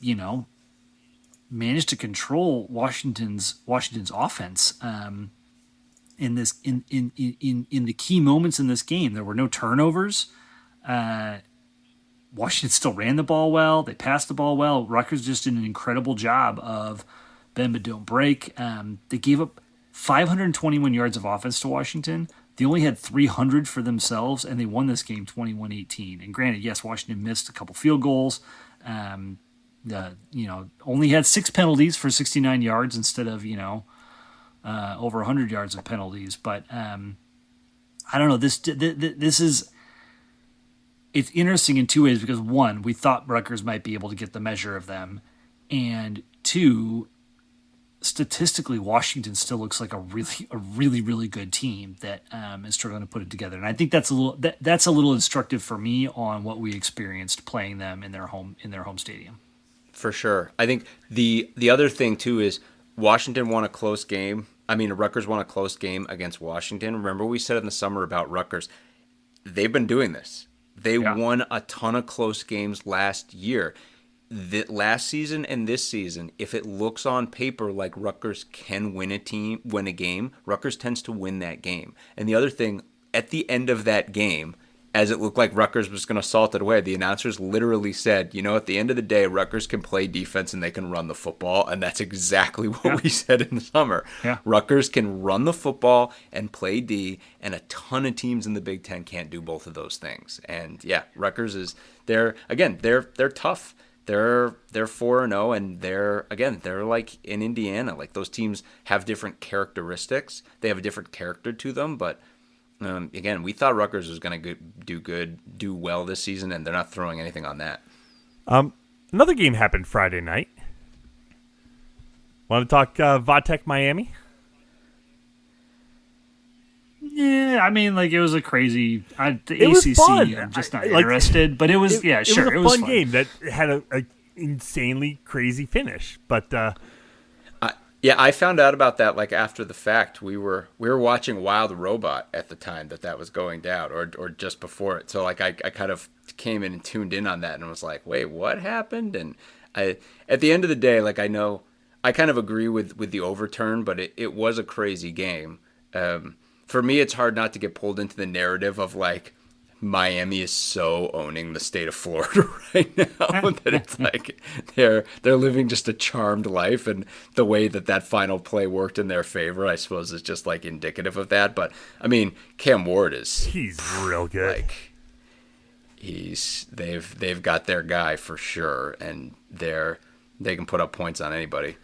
[SPEAKER 3] managed to control Washington's offense. In the key moments in this game, there were no turnovers. Washington still ran the ball well. They passed the ball well. Rutgers just did an incredible job of bend but don't break. They gave up 521 yards of offense to Washington. They only had 300 for themselves, and they won this game 21-18. And granted, yes, Washington missed a couple field goals. Only had 6 penalties for 69 yards instead of over 100 yards of penalties, but I don't know. This is it's interesting in two ways, because one, we thought Rutgers might be able to get the measure of them, and two, statistically, Washington still looks like a really good team that is struggling to put it together, and I think that's a little instructive for me on what we experienced playing them in their home stadium.
[SPEAKER 2] For sure, I think the other thing too is Washington won a close game. Rutgers won a close game against Washington. Remember we said in the summer about Rutgers, they've been doing this. They won a ton of close games last year. Last season and this season, if it looks on paper like Rutgers can win a game, Rutgers tends to win that game. And the other thing, at the end of that game, as it looked like Rutgers was going to salt it away, the announcers literally said, at the end of the day, Rutgers can play defense and they can run the football, and that's exactly what we said in the summer. Yeah. Rutgers can run the football and play D, and a ton of teams in the Big Ten can't do both of those things. And yeah, Rutgers they're tough. they're 4-0, and they're like in Indiana. Like those teams have different characteristics. They have a different character to them, but again, we thought Rutgers was going to do well this season, and they're not throwing anything on that.
[SPEAKER 1] Another game happened Friday night. Want to talk Vatech Miami?
[SPEAKER 3] Yeah, I mean, like, it was a crazy. The
[SPEAKER 1] It was
[SPEAKER 3] ACC,
[SPEAKER 1] fun.
[SPEAKER 3] I'm just not
[SPEAKER 1] Like,
[SPEAKER 3] interested. But it was, sure,
[SPEAKER 1] It was a fun game that had a insanely crazy finish. But
[SPEAKER 2] Yeah, I found out about that like after the fact. We were watching Wild Robot at the time that was going down, or just before it. So like I kind of came in and tuned in on that and was like, wait, what happened? And at the end of the day, like I know I kind of agree with the overturn, but it was a crazy game. For me, it's hard not to get pulled into the narrative of like Miami is so owning the state of Florida right now that it's like they're living just a charmed life, and the way that final play worked in their favor, I suppose, is just like indicative of that. But I mean, Cam Ward he's
[SPEAKER 1] real good.
[SPEAKER 2] Like they've got their guy for sure, and they can put up points on anybody.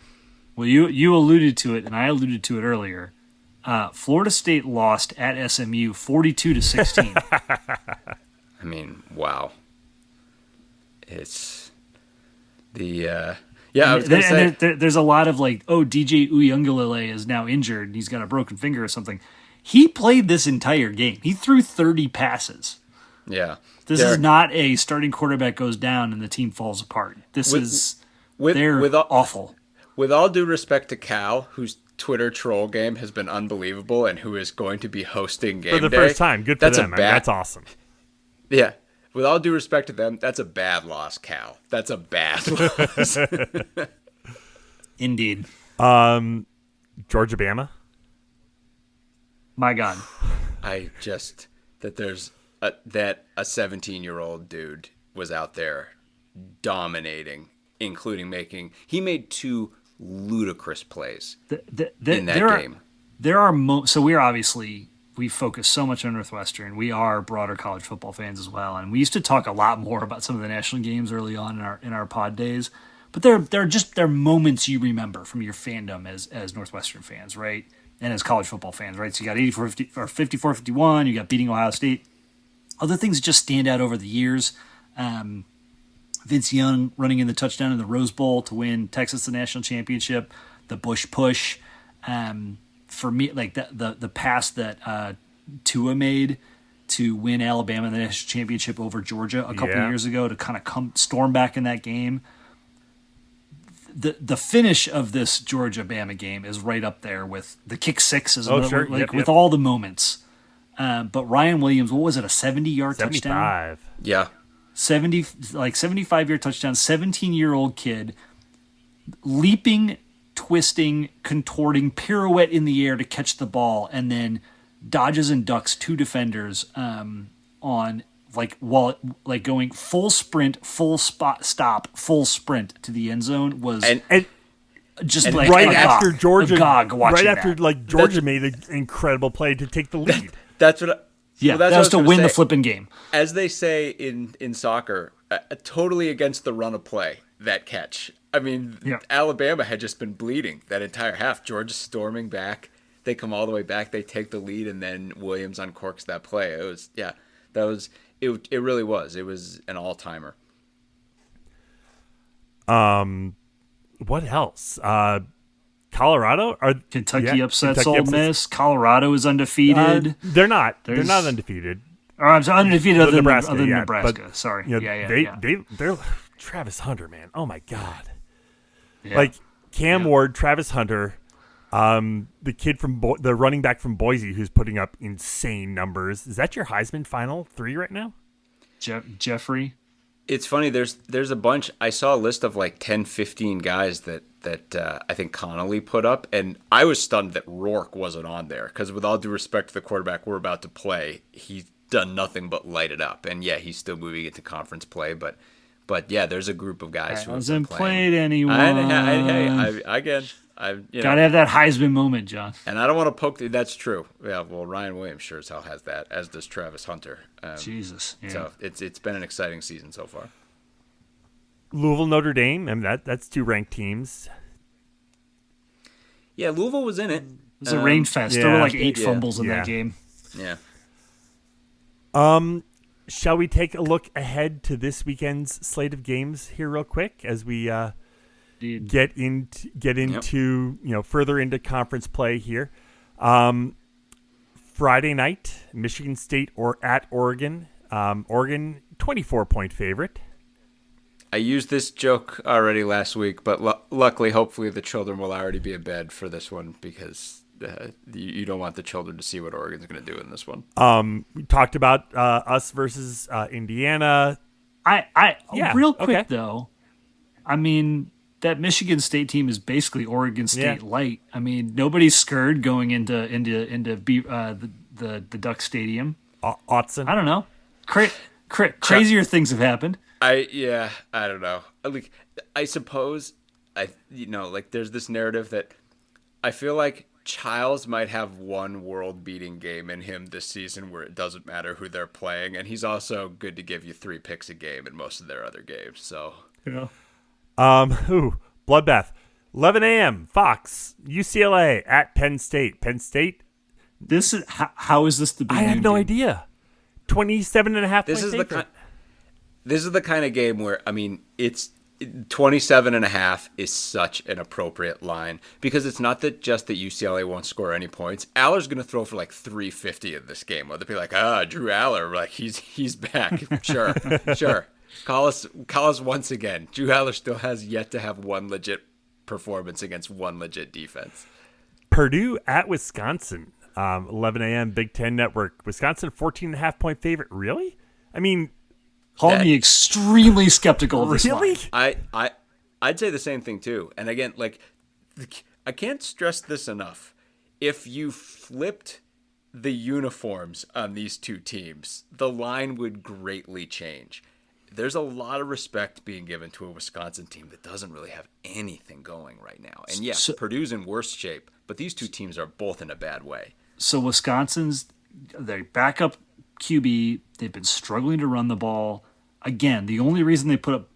[SPEAKER 3] Well, you alluded to it, and I alluded to it earlier. Florida State lost at SMU 42-16.
[SPEAKER 2] I mean, wow. It's the I was gonna say
[SPEAKER 3] there's a lot of like, DJ Uyunglele is now injured and he's got a broken finger or something. He played this entire game. He threw 30 passes.
[SPEAKER 2] Yeah,
[SPEAKER 3] this is not a starting quarterback goes down and the team falls apart. They're awful.
[SPEAKER 2] With all due respect to Cal, whose Twitter troll game has been unbelievable, and who is going to be hosting game
[SPEAKER 1] for the
[SPEAKER 2] day.
[SPEAKER 1] first time. Good for them. That's awesome.
[SPEAKER 2] Yeah. With all due respect to them, that's a bad loss, Cal. That's a bad loss.
[SPEAKER 3] Indeed.
[SPEAKER 1] Georgia Bama.
[SPEAKER 3] My God.
[SPEAKER 2] There's a 17-year-old dude was out there dominating, including he made 2 ludicrous plays in that game.
[SPEAKER 3] So we focus so much on Northwestern. We are broader college football fans as well, and we used to talk a lot more about some of the national games early on in our pod days. But they're moments you remember from your fandom as Northwestern fans, right? And as college football fans, right? So you got 54-51, you got beating Ohio State. Other things that just stand out over the years. Vince Young running in the touchdown in the Rose Bowl to win Texas the national championship, the Bush push. For me, like the pass that Tua made to win Alabama the national championship over Georgia a couple of years ago to kind of storm back in that game. The finish of this Georgia Bama game is right up there with the kick six, with all the moments. But Ryan Williams, what was it, a 70-yard touchdown?
[SPEAKER 1] 75.
[SPEAKER 2] Yeah.
[SPEAKER 3] 75-yard touchdown, 17-year-old kid leaping, twisting, contorting, pirouette in the air to catch the ball, and then dodges and ducks 2 defenders on going full sprint, full stop, full sprint to the end zone was
[SPEAKER 1] right after Georgia
[SPEAKER 3] that.
[SPEAKER 1] made an incredible play to take the lead.
[SPEAKER 2] That's what.
[SPEAKER 3] That was to win the flipping game.
[SPEAKER 2] As they say in soccer, totally against the run of play, that catch. I mean, Alabama had just been bleeding that entire half. Georgia storming back. They come all the way back. They take the lead, and then Williams uncorks that play. It really was. It was an all-timer.
[SPEAKER 1] What else? Colorado?
[SPEAKER 3] Kentucky upsets Ole Miss. Colorado is undefeated.
[SPEAKER 1] They're not. They're not undefeated.
[SPEAKER 3] Or I'm sorry, undefeated other than Nebraska.
[SPEAKER 1] But,
[SPEAKER 3] sorry.
[SPEAKER 1] They're Travis Hunter, man. Oh my God. Yeah. Like Cam Ward, Travis Hunter, the kid from the running back from Boise who's putting up insane numbers. Is that your Heisman final 3 right now?
[SPEAKER 3] Jeffrey.
[SPEAKER 2] It's funny. There's a bunch. I saw a list of like 10, 15 guys that I think Connolly put up, and I was stunned that Rourke wasn't on there because, with all due respect to the quarterback we're about to play, he's done nothing but light it up. And he's still moving into conference play, but there's a group of guys who
[SPEAKER 3] hasn't played anyone. Gotta have that Heisman moment, John.
[SPEAKER 2] And I don't want to poke. That's true. Yeah, well, Ryan Williams sure as hell has that, as does Travis Hunter.
[SPEAKER 3] Jesus. Yeah.
[SPEAKER 2] So it's been an exciting season so far.
[SPEAKER 1] Louisville, Notre Dame. I mean, that's two ranked teams.
[SPEAKER 2] Yeah, Louisville was in it.
[SPEAKER 3] It was a rain fest. There were like 8 fumbles in that game.
[SPEAKER 2] Yeah.
[SPEAKER 1] Shall we take a look ahead to this weekend's slate of games here real quick as we get into further into conference play here? Friday night, Michigan State or at Oregon. Oregon 24-point favorite.
[SPEAKER 2] I used this joke already last week, but luckily, hopefully, the children will already be in bed for this one because you don't want the children to see what Oregon's going to do in this one.
[SPEAKER 1] We talked about us versus Indiana.
[SPEAKER 3] Real quick though, I mean that Michigan State team is basically Oregon State light. I mean nobody's scared going into the Duck Stadium.
[SPEAKER 1] Autzen.
[SPEAKER 3] I don't know. Crazier things have happened.
[SPEAKER 2] I don't know. Like I suppose there's this narrative that I feel like Childs might have one world-beating game in him this season where it doesn't matter who they're playing, and he's also good to give you 3 picks a game in most of their other games. So,
[SPEAKER 1] bloodbath, 11 a.m. Fox, UCLA at Penn State. Penn State.
[SPEAKER 3] This is how is this the?
[SPEAKER 1] I have no idea. 27.5.
[SPEAKER 2] This is the kind of game where it's 27.5 is such an appropriate line because it's not that just that UCLA won't score any points. Aller's going to throw for like 350 in this game. They'll be like, Drew Aller, like he's back. Sure. Call us once again. Drew Aller still has yet to have one legit performance against one legit defense.
[SPEAKER 1] Purdue at Wisconsin, 11 a.m. Big Ten Network. Wisconsin 14.5-point favorite. Really? I mean.
[SPEAKER 3] Call me extremely skeptical of this
[SPEAKER 1] really?
[SPEAKER 3] line.
[SPEAKER 2] I'd say the same thing too. And again, like I can't stress this enough. If you flipped the uniforms on these two teams, the line would greatly change. There's a lot of respect being given to a Wisconsin team that doesn't really have anything going right now. And yes, Purdue's in worse shape, but these two teams are both in a bad way.
[SPEAKER 3] So Wisconsin's their backup QB, they've been struggling to run the ball. Again, the only reason they put up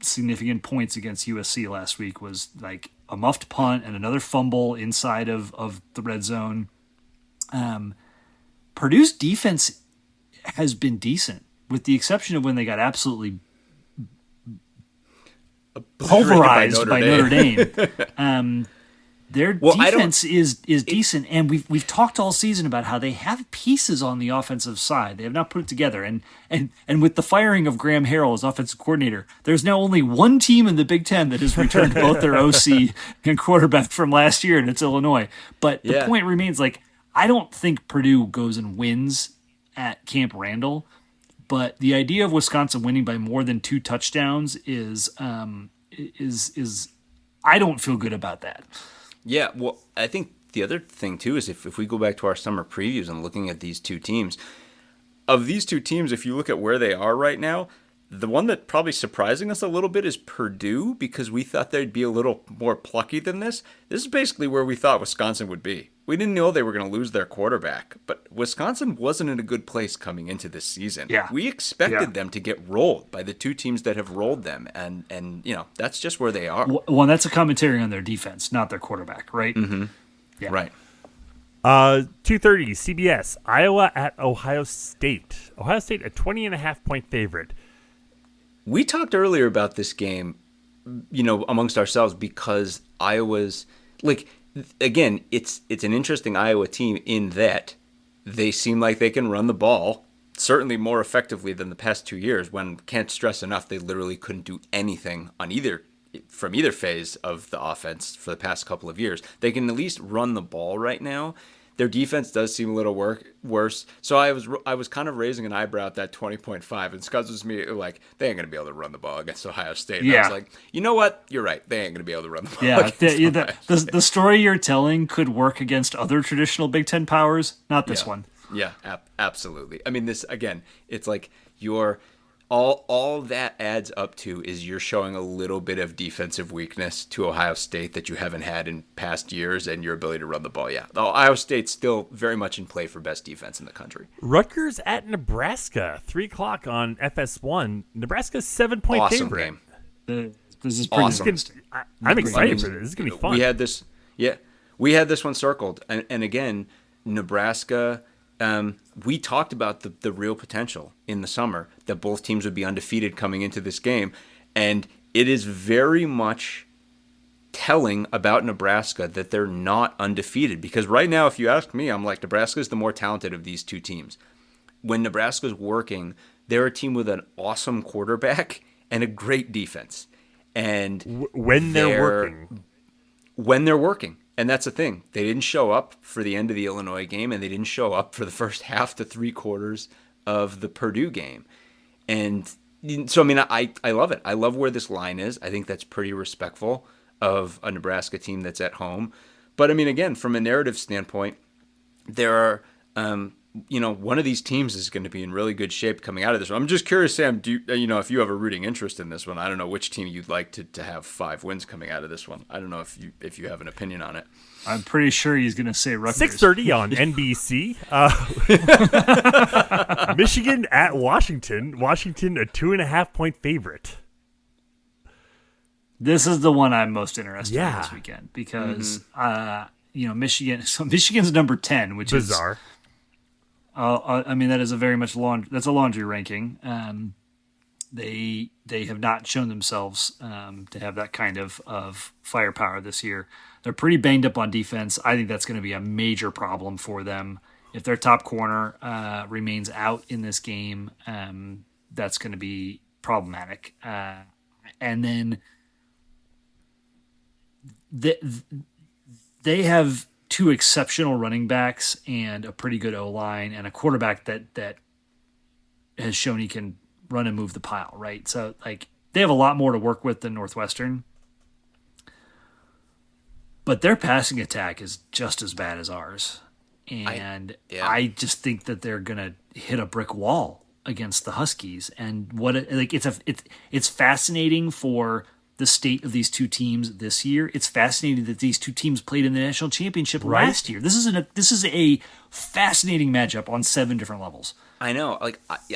[SPEAKER 3] significant points against USC last week was like a muffed punt and another fumble inside of the red zone. Purdue's defense has been decent, with the exception of when they got absolutely pulverized by Notre Dame. Their defense is decent, and we've talked all season about how they have pieces on the offensive side. They have not put it together, and with the firing of Graham Harrell as offensive coordinator, there's now only one team in the Big Ten that has returned both their OC and quarterback from last year, and it's Illinois. But the point remains, like, I don't think Purdue goes and wins at Camp Randall, but the idea of Wisconsin winning by more than 2 touchdowns is I don't feel good about that.
[SPEAKER 2] Yeah, well, I think the other thing, too, is if we go back to our summer previews and looking at these two teams, if you look at where they are right now, the one that probably surprising us a little bit is Purdue because we thought they'd be a little more plucky than this. This is basically where we thought Wisconsin would be. We didn't know they were going to lose their quarterback, but Wisconsin wasn't in a good place coming into this season.
[SPEAKER 3] Yeah.
[SPEAKER 2] We expected them to get rolled by the two teams that have rolled them, and that's just where they are.
[SPEAKER 3] Well, that's a commentary on their defense, not their quarterback, right?
[SPEAKER 2] Mm-hmm.
[SPEAKER 3] Yeah.
[SPEAKER 2] Right.
[SPEAKER 1] 2:30 CBS, Iowa at Ohio State. Ohio State a 20.5-point favorite.
[SPEAKER 2] We talked earlier about this game, amongst ourselves because Iowa's again, it's an interesting Iowa team in that they seem like they can run the ball certainly more effectively than the past 2 years when can't stress enough they literally couldn't do anything on from either phase of the offense for the past couple of years. They can at least run the ball right now. Their defense does seem a little worse. So I was kind of raising an eyebrow at that 20.5, and Scuzz was me like, they ain't going to be able to run the ball against Ohio State. And I was like, you know what? You're right. They ain't going to be able to run the ball.
[SPEAKER 3] The story you're telling could work against other traditional Big Ten powers, not this one.
[SPEAKER 2] Yeah, absolutely. I mean, this, again, it's like all that adds up to is you're showing a little bit of defensive weakness to Ohio State that you haven't had in past years, and your ability to run the ball. Yeah, Ohio State's still very much in play for best defense in the country.
[SPEAKER 1] Rutgers at Nebraska, 3:00 on FS1. Nebraska's 7-point
[SPEAKER 2] awesome
[SPEAKER 1] favorite.
[SPEAKER 2] Game.
[SPEAKER 3] This is pretty
[SPEAKER 2] Awesome.
[SPEAKER 3] interesting.
[SPEAKER 1] I'm excited for this. This is gonna be fun.
[SPEAKER 2] We had this one circled, and again, Nebraska. We talked about the real potential in the summer that both teams would be undefeated coming into this game, and it is very much telling about Nebraska that they're not undefeated. Because right now, if you ask me, I'm like, Nebraska is the more talented of these two teams. When Nebraska's working, they're a team with an awesome quarterback and a great defense. And
[SPEAKER 1] when they're working. And that's the thing. They didn't show up for the end of the Illinois game, and they didn't show up for the first half to 3/4 of the Purdue game. And so, I mean, I love it. I love where this line is. I think that's pretty respectful of a Nebraska team that's at home. But, I mean, again, from a narrative standpoint, there are, one of these teams is going to be in really good shape coming out of this one. I'm just curious, Sam, if you have a rooting interest in this one. I don't know which team you'd like to have 5 wins coming out of this one. I don't know if you have an opinion on it.
[SPEAKER 3] I'm pretty sure he's going to say Rutgers.
[SPEAKER 1] 6:30 on NBC. Michigan at Washington. Washington, a 2.5-point favorite.
[SPEAKER 3] This is the one I'm most interested in this weekend because, Michigan. So Michigan's number 10, which
[SPEAKER 1] bizarre.
[SPEAKER 3] I mean, that is a very much that's a laundry ranking. They have not shown themselves to have that kind of firepower this year. They're pretty banged up on defense. I think that's going to be a major problem for them. If their top corner remains out in this game, that's going to be problematic. And then they have 2 exceptional running backs and a pretty good O-line and a quarterback that has shown he can run and move the pile, right? So, like, they have a lot more to work with than Northwestern. But their passing attack is just as bad as ours. And I just think that they're going to hit a brick wall against the Huskies. And it's fascinating for the state of these two teams this year. It's fascinating that these two teams played in the national championship last year. This is a fascinating matchup on 7 different levels.
[SPEAKER 2] I know.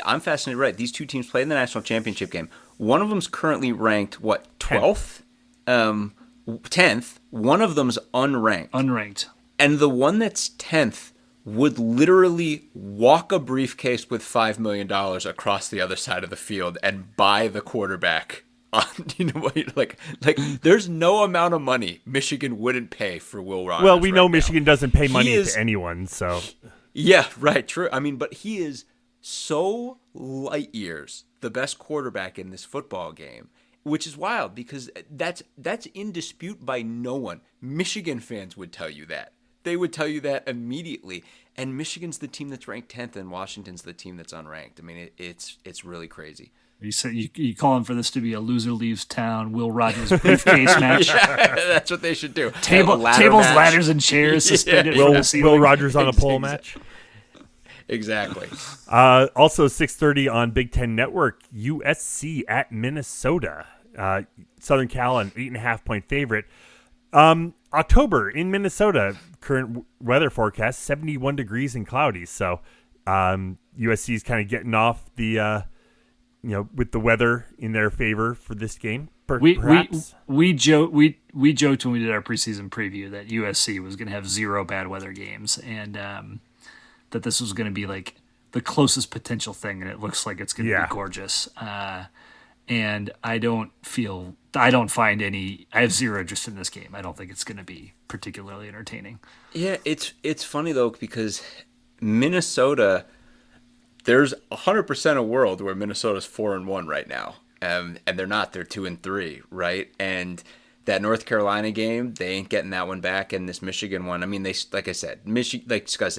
[SPEAKER 2] I'm fascinated. Right, these two teams played in the national championship game. One of them's currently ranked 12th, 10th. One of them's unranked. And the one that's 10th would literally walk a briefcase with $5 million across the other side of the field and buy the quarterback. There's no amount of money Michigan wouldn't pay for Will Rogers.
[SPEAKER 1] Well, we know Michigan doesn't pay money to anyone, so.
[SPEAKER 2] Yeah, right, true. I mean, but he is so light years the best quarterback in this football game, which is wild because that's in dispute by no one. Michigan fans would tell you that. They would tell you that immediately. And Michigan's the team that's ranked 10th, and Washington's the team that's unranked. I mean, it's really crazy.
[SPEAKER 3] You said you calling for this to be a loser leaves town Will Rogers briefcase match?
[SPEAKER 2] Yeah, that's what they should do.
[SPEAKER 3] Tables, ladders, and chairs suspended from the ceiling.
[SPEAKER 1] Will Rogers on a pole match.
[SPEAKER 2] Exactly.
[SPEAKER 1] Also 6:30 on Big Ten Network. USC at Minnesota. Southern Cal, an 8.5-point favorite. October in Minnesota. Current weather forecast: 71 degrees and cloudy. So USC is kind of getting off the. With the weather in their favor for this game, perhaps.
[SPEAKER 3] We joked when we did our preseason preview that USC was going to have 0 bad weather games, and that this was going to be like the closest potential thing, and it looks like it's going to be gorgeous. And I have 0 interest in this game. I don't think it's going to be particularly entertaining.
[SPEAKER 2] Yeah, it's funny though because Minnesota. There's 100% a world where Minnesota's 4-1 right now, and they're not. They're 2-3, right? And that North Carolina game, they ain't getting that one back. And this Michigan one, I mean, like Scott said,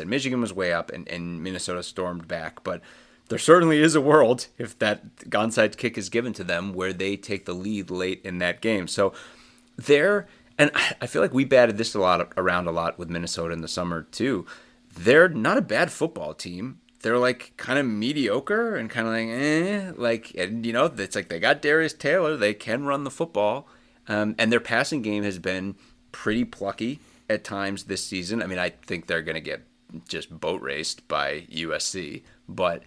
[SPEAKER 2] Michigan was way up, and Minnesota stormed back. But there certainly is a world if that onside kick is given to them where they take the lead late in that game. So and I feel like we batted this around a lot with Minnesota in the summer too. They're not a bad football team. They're like kind of mediocre and kind of it's like they got Darius Taylor. They can run the football. And their passing game has been pretty plucky at times this season. I mean, I think they're going to get just boat raced by USC. But,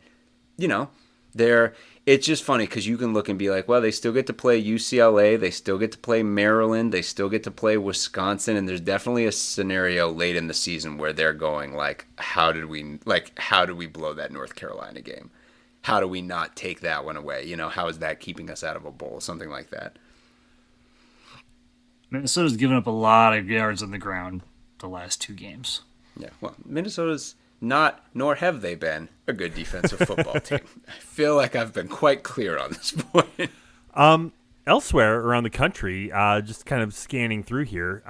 [SPEAKER 2] It's just funny because you can look and be like, well, they still get to play UCLA, they still get to play Maryland, they still get to play Wisconsin, and there's definitely a scenario late in the season where they're going like, how do we blow that North Carolina game? How do we not take that one away? You know, how is that keeping us out of a bowl? Something like that.
[SPEAKER 3] Minnesota's given up a lot of yards on the ground the last 2 games.
[SPEAKER 2] Yeah, well, Minnesota's not, nor have they been, a good defensive football team. I feel like I've been quite clear on this point.
[SPEAKER 1] Elsewhere around the country, just kind of scanning through here,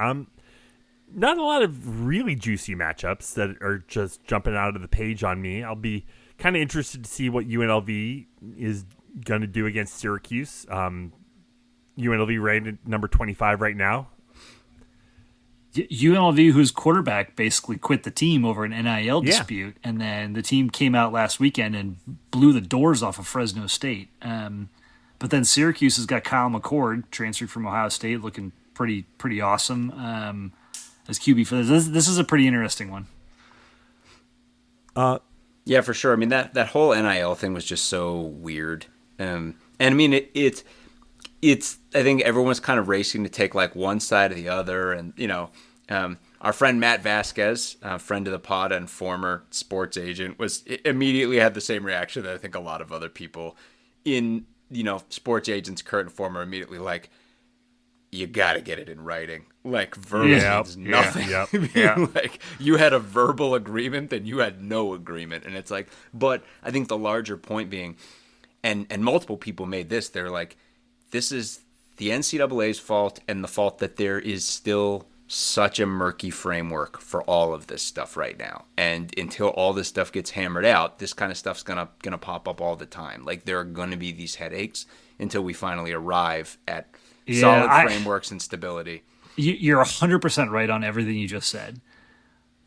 [SPEAKER 1] not a lot of really juicy matchups that are just jumping out of the page on me. I'll be kind of interested to see what UNLV is going to do against Syracuse. UNLV ranked at number 25 right now.
[SPEAKER 3] UNLV, whose quarterback basically quit the team over an NIL dispute, and then the team came out last weekend and blew the doors off of Fresno State. But then Syracuse has got Kyle McCord, transferred from Ohio State, looking pretty awesome as QB for this. This is a pretty interesting one.
[SPEAKER 2] Yeah, for sure. I mean, that whole NIL thing was just so weird. And I mean, it's I think everyone's kind of racing to take like one side or the other. And, you know, our friend Matt Vasquez, friend of the pod and former sports agent, immediately had the same reaction that I think a lot of other people in, you know, sports agents, current and former, immediately like, you got to get it in writing. Like, verbal means nothing. Like, you had a verbal agreement, then you had no agreement. And it's like, but I think the larger point being, and multiple people made this, they're like, this is the NCAA's fault and the fault that there is still such a murky framework for all of this stuff right now. And until all this stuff gets hammered out, this kind of stuff's gonna pop up all the time. Like, there are going to be these headaches until we finally arrive at solid frameworks and stability.
[SPEAKER 3] You're 100% right on everything you just said.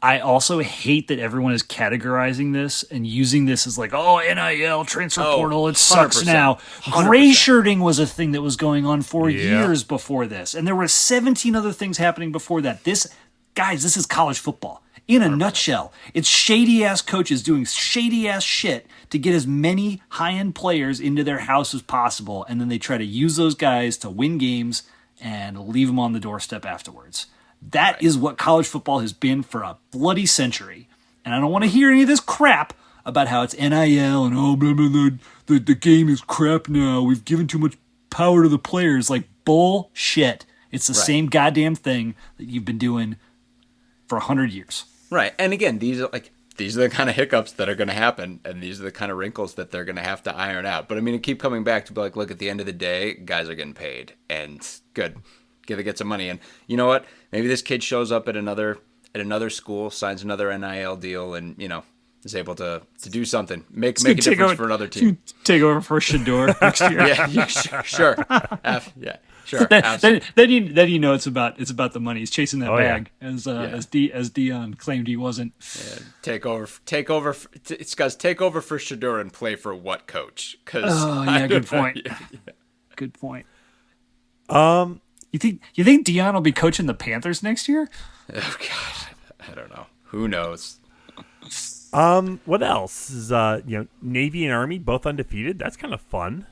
[SPEAKER 3] I also hate that everyone is categorizing this and using this as like, oh, NIL, transfer portal, it sucks 100%, now. 100%. Gray shirting was a thing that was going on for years before this. And there were 17 other things happening before that. This is college football. In a 100%. Nutshell, it's shady-ass coaches doing shady-ass shit to get as many high-end players into their house as possible, and then they try to use those guys to win games and leave them on the doorstep afterwards. That is what college football has been for a bloody century. And I don't want to hear any of this crap about how it's NIL and, oh, blah, blah, blah, the game is crap now. We've given too much power to the players. Like, bullshit. It's the same goddamn thing that you've been doing for 100 years. Right.
[SPEAKER 2] And again, these are the kind of hiccups that are going to happen, and these are the kind of wrinkles that they're going to have to iron out. But I mean, I keep coming back to be like, look, at the end of the day, guys are getting paid, and good. Gotta get some money. And you know what? Maybe this kid shows up at another school, signs another NIL deal, and, you know, is able to do something, make a difference for another team.
[SPEAKER 3] Take over for Shador next year.
[SPEAKER 2] yeah, sure. Sure.
[SPEAKER 3] Then you know it's about the money. He's chasing that bag as Dion claimed he wasn't.
[SPEAKER 2] Yeah, take over. It's guys, take over for Shador and play for what coach?
[SPEAKER 3] Good point. Good point. You think Dion will be coaching the Panthers next year?
[SPEAKER 2] Oh God, I don't know. Who knows?
[SPEAKER 1] What else is Navy and Army both undefeated? That's kind of fun.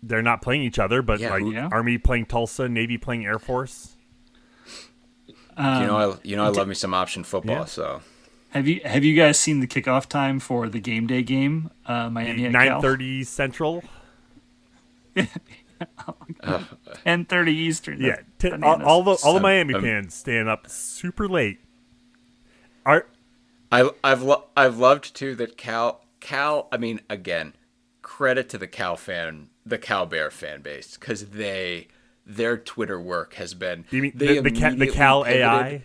[SPEAKER 1] They're not playing each other, but Army playing Tulsa, Navy playing Air Force.
[SPEAKER 2] I love me some option football. Yeah. So,
[SPEAKER 3] have you guys seen the kickoff time for the game day game? Miami at
[SPEAKER 1] 9:30 Central.
[SPEAKER 3] 10:30 Eastern.
[SPEAKER 1] Yeah, all the Miami fans staying up super late.
[SPEAKER 2] I've loved too that Cal. I mean, again, credit to the Cal Bear fan base, because their Twitter work has been.
[SPEAKER 1] You mean the Cal pivoted. AI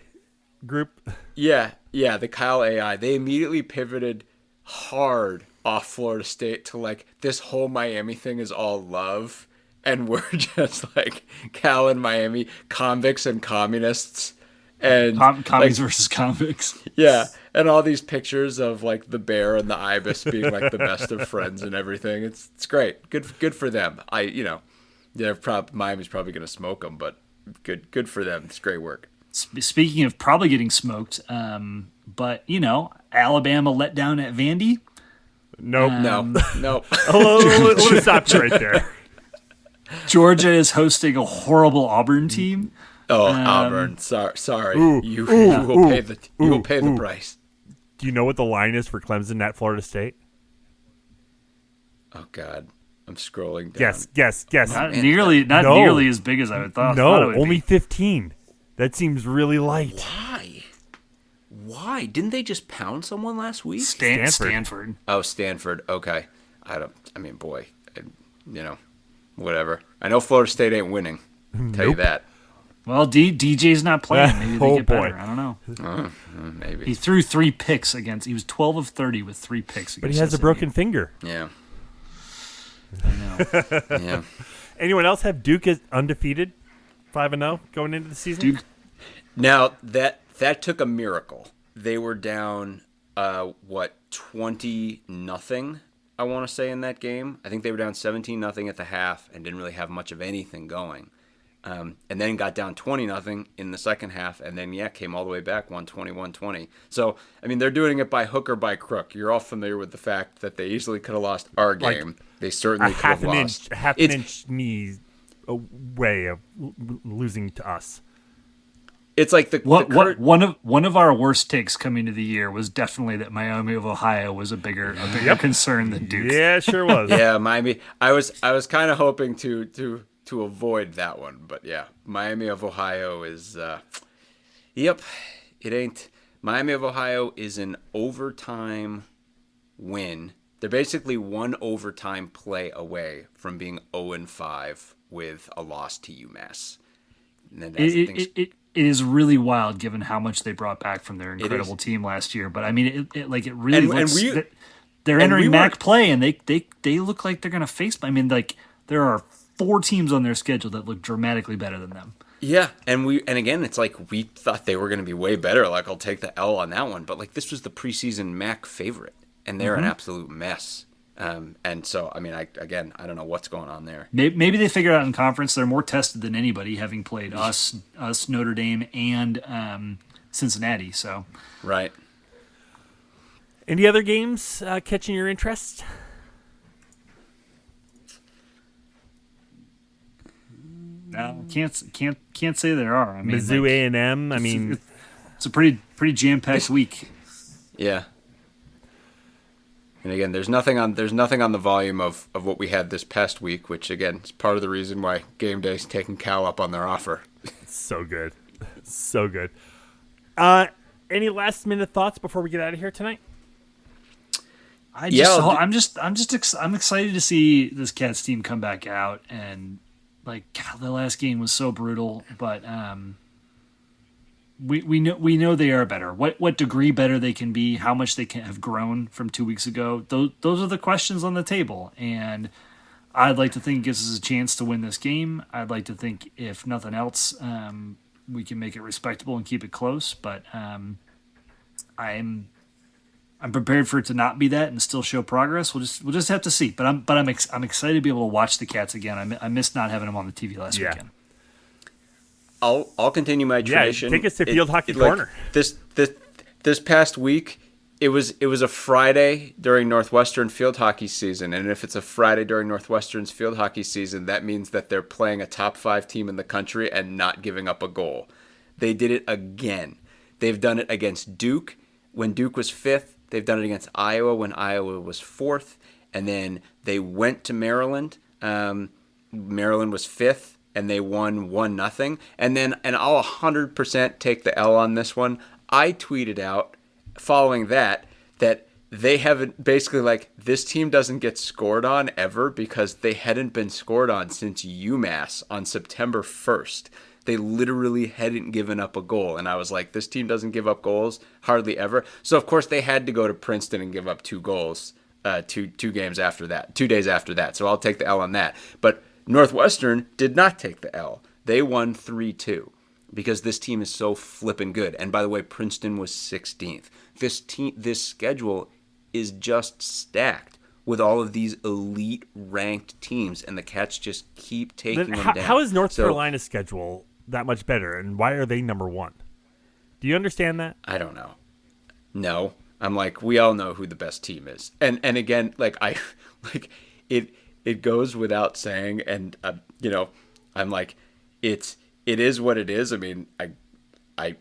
[SPEAKER 1] group?
[SPEAKER 2] Yeah, the Cal AI. They immediately pivoted hard off Florida State to like, this whole Miami thing is all love, and we're just like Cal and Miami, convicts and communists. And
[SPEAKER 3] commies versus convicts.
[SPEAKER 2] Yeah, and all these pictures of like the bear and the ibis being like the best of friends and everything. It's great. Good for them. Miami's probably going to smoke them, but good for them. It's great work.
[SPEAKER 3] Speaking of probably getting smoked, but Alabama let down at Vandy.
[SPEAKER 1] Nope.
[SPEAKER 2] No.
[SPEAKER 1] Oh, let me stop you right there.
[SPEAKER 3] Georgia is hosting a horrible Auburn team.
[SPEAKER 2] Oh, Auburn. Sorry.
[SPEAKER 1] Ooh,
[SPEAKER 2] You will pay the
[SPEAKER 1] ooh.
[SPEAKER 2] price.
[SPEAKER 1] Do you know what the line is for Clemson at Florida State?
[SPEAKER 2] Oh God, I'm scrolling down.
[SPEAKER 1] Guess.
[SPEAKER 3] Not nearly as big as I would thought.
[SPEAKER 1] No,
[SPEAKER 3] it would
[SPEAKER 1] only
[SPEAKER 3] be.
[SPEAKER 1] 15. That seems really light.
[SPEAKER 2] Why? Didn't they just pound someone last week?
[SPEAKER 3] Stanford.
[SPEAKER 2] Oh, Stanford. Okay. Whatever. I know Florida State ain't winning. Tell you that.
[SPEAKER 3] Well, DJ's not playing. Maybe they get better.
[SPEAKER 1] Boy.
[SPEAKER 3] I don't know.
[SPEAKER 2] Maybe.
[SPEAKER 3] He threw 3 picks against. He was 12 of 30 with 3 picks.
[SPEAKER 1] But he has a broken finger.
[SPEAKER 2] Yeah.
[SPEAKER 3] I know.
[SPEAKER 2] Yeah.
[SPEAKER 1] Anyone else have Duke as undefeated, 5-0 going into the season?
[SPEAKER 3] Duke.
[SPEAKER 2] Now that took a miracle. They were down 20-0, I want to say, in that game. I think they were down 17-0 at the half and didn't really have much of anything going. And then got down 20-0 in the second half, and then came all the way back, 120. So I mean, they're doing it by hook or by crook. You're all familiar with the fact that they easily could have lost our game. They certainly could have lost.
[SPEAKER 1] Half an inch knee away of losing to us.
[SPEAKER 2] It's like
[SPEAKER 3] one of our worst takes coming to the year was definitely that Miami of Ohio was a bigger concern than Duke.
[SPEAKER 1] Yeah, it sure was.
[SPEAKER 2] Yeah, Miami. I was kind of hoping to avoid that one, but yeah, Miami of Ohio is. It ain't. Miami of Ohio is an overtime win. They're basically one overtime play away from being 0-5 with a loss to UMass. And then
[SPEAKER 3] It is really wild given how much they brought back from their incredible team last year. But I mean, it really looks. They're entering MAC play, and they look like they're going to face. I mean, like there are 4 teams on their schedule that look dramatically better than them.
[SPEAKER 2] Yeah, and again, it's like we thought they were going to be way better. Like I'll take the L on that one, but like this was the preseason MAC favorite, and they're an absolute mess. And so, I mean, I don't know what's going on there.
[SPEAKER 3] Maybe they figured out in conference they're more tested than anybody, having played us, Notre Dame, and Cincinnati. So,
[SPEAKER 2] right.
[SPEAKER 1] Any other games catching your interest?
[SPEAKER 3] No, can't say there are. I mean,
[SPEAKER 1] Mizzou A&M. I mean,
[SPEAKER 3] it's a pretty jam-packed week.
[SPEAKER 2] Yeah. And again, there's nothing on the volume of what we had this past week, which again is part of the reason why Game Day's taking Cal up on their offer.
[SPEAKER 1] So good. Any last minute thoughts before we get out of here tonight?
[SPEAKER 3] I'm excited to see this Cats team come back out, and like God, the last game was so brutal, but we know they are better. What degree better they can be, how much they can have grown from 2 weeks ago. Those are the questions on the table, and I'd like to think it gives us a chance to win this game. I'd like to think, if nothing else, we can make it respectable and keep it close. But I'm prepared for it to not be that and still show progress. We'll just have to see. But I'm excited to be able to watch the Cats again. I missed not having them on the TV last weekend.
[SPEAKER 2] I'll continue my tradition.
[SPEAKER 1] Yeah, take us to Field Hockey Corner.
[SPEAKER 2] This past week, it was a Friday during Northwestern field hockey season, and if it's a Friday during Northwestern's field hockey season, that means that they're playing a top 5 team in the country and not giving up a goal. They did it again. They've done it against Duke when Duke was 5th. They've done it against Iowa when Iowa was 4th, and then they went to Maryland. Maryland was 5th. And they won 1-0. And I'll 100% take the L on this one. I tweeted out following that they haven't, basically like, this team doesn't get scored on ever because they hadn't been scored on since UMass on September 1st. They literally hadn't given up a goal. And I was like, this team doesn't give up goals hardly ever. So, of course, they had to go to Princeton and give up 2 goals 2 games after that, 2 days after that. So I'll take the L on that. But Northwestern did not take the L. They won 3-2 because this team is so flippin' good. And by the way, Princeton was 16th. This schedule is just stacked with all of these elite ranked teams, and the Cats just keep taking them down.
[SPEAKER 1] How is North Carolina's schedule that much better, and why are they number 1? Do you understand that?
[SPEAKER 2] I don't know. No. I'm like, we all know who the best team is. And again, like like it goes without saying. And, I'm like, it is what it is. I mean,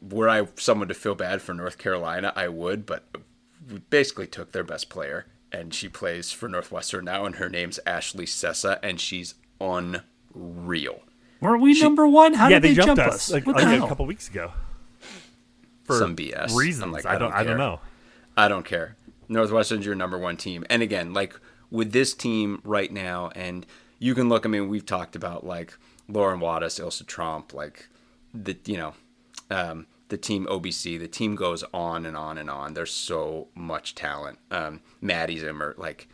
[SPEAKER 2] were I someone to feel bad for North Carolina, I would, but we basically took their best player, and she plays for Northwestern now, and her name's Ashley Sessa, and she's unreal.
[SPEAKER 3] Weren't we number one? How did they jump us?
[SPEAKER 1] us like,
[SPEAKER 3] What the hell?
[SPEAKER 1] a couple weeks ago. For
[SPEAKER 2] some BS
[SPEAKER 1] reasons.
[SPEAKER 2] I'm like,
[SPEAKER 1] I don't know.
[SPEAKER 2] I don't care. Northwestern's your number one team. And again, like with this team right now, and you can look, I mean, we've talked about like Lauren Wattis, Ilsa Trump, like the team OBC, the team goes on and on and on. There's so much talent. Maddie Zimmer, like,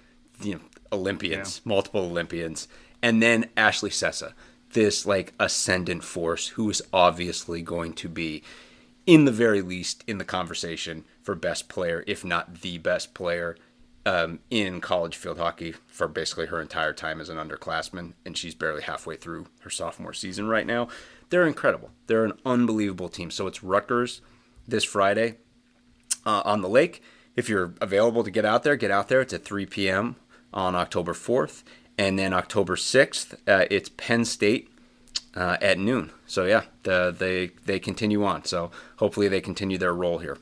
[SPEAKER 2] Olympians, multiple Olympians. And then Ashley Sessa, this like ascendant force who is obviously going to be, in the very least, in the conversation for best player, if not the best player in college field hockey for basically her entire time as an underclassman, and she's barely halfway through her sophomore season right now. They're incredible. They're an unbelievable team. So it's Rutgers this Friday on the lake. If you're available to get out there, get out there. It's at 3 p.m. on October 4th. And then October 6th, it's Penn State at noon. So, yeah, they continue on. So hopefully they continue their role here.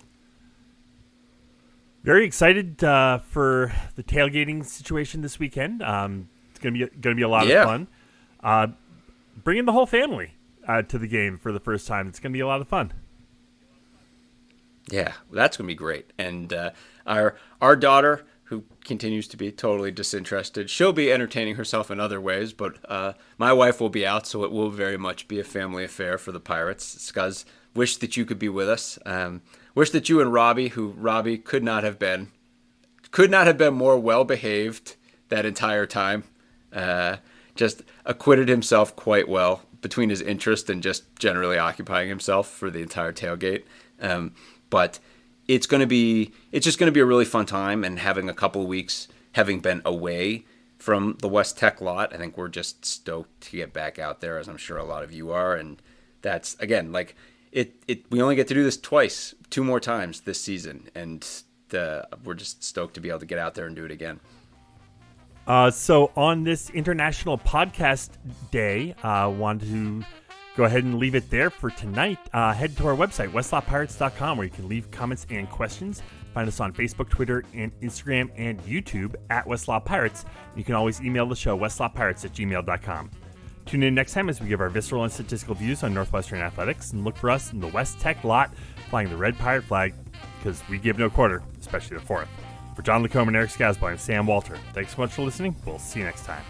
[SPEAKER 1] Very excited for the tailgating situation this weekend. It's gonna be a lot of fun. Bringing the whole family to the game for the first time. It's gonna be a lot of fun.
[SPEAKER 2] Yeah, that's gonna be great. And our daughter, who continues to be totally disinterested, she'll be entertaining herself in other ways. But my wife will be out, so it will very much be a family affair for the Pirates. Scuzz, wish that you could be with us. Wish that you and Robbie, who Robbie could not have been more well behaved that entire time. Just acquitted himself quite well between his interest and just generally occupying himself for the entire tailgate. But it's just going to be a really fun time, and having a couple of weeks having been away from the West Tech lot, I think we're just stoked to get back out there, as I'm sure a lot of you are. And that's, again, like, we only get to do this twice, 2 more times this season, and we're just stoked to be able to get out there and do it again.
[SPEAKER 1] So on this International Podcast Day, wanted to go ahead and leave it there for tonight. Head to our website, westlottpirates.com, where you can leave comments and questions. Find us on Facebook, Twitter, and Instagram, and YouTube at Westlot Pirates. You can always email the show, westlottpirates@gmail.com. Tune in next time as we give our visceral and statistical views on Northwestern athletics, and look for us in the West Tech lot flying the red pirate flag, because we give no quarter, especially the fourth. For John Lacombe and Eric Skazbo, I'm Sam Walter. Thanks so much for listening. We'll see you next time.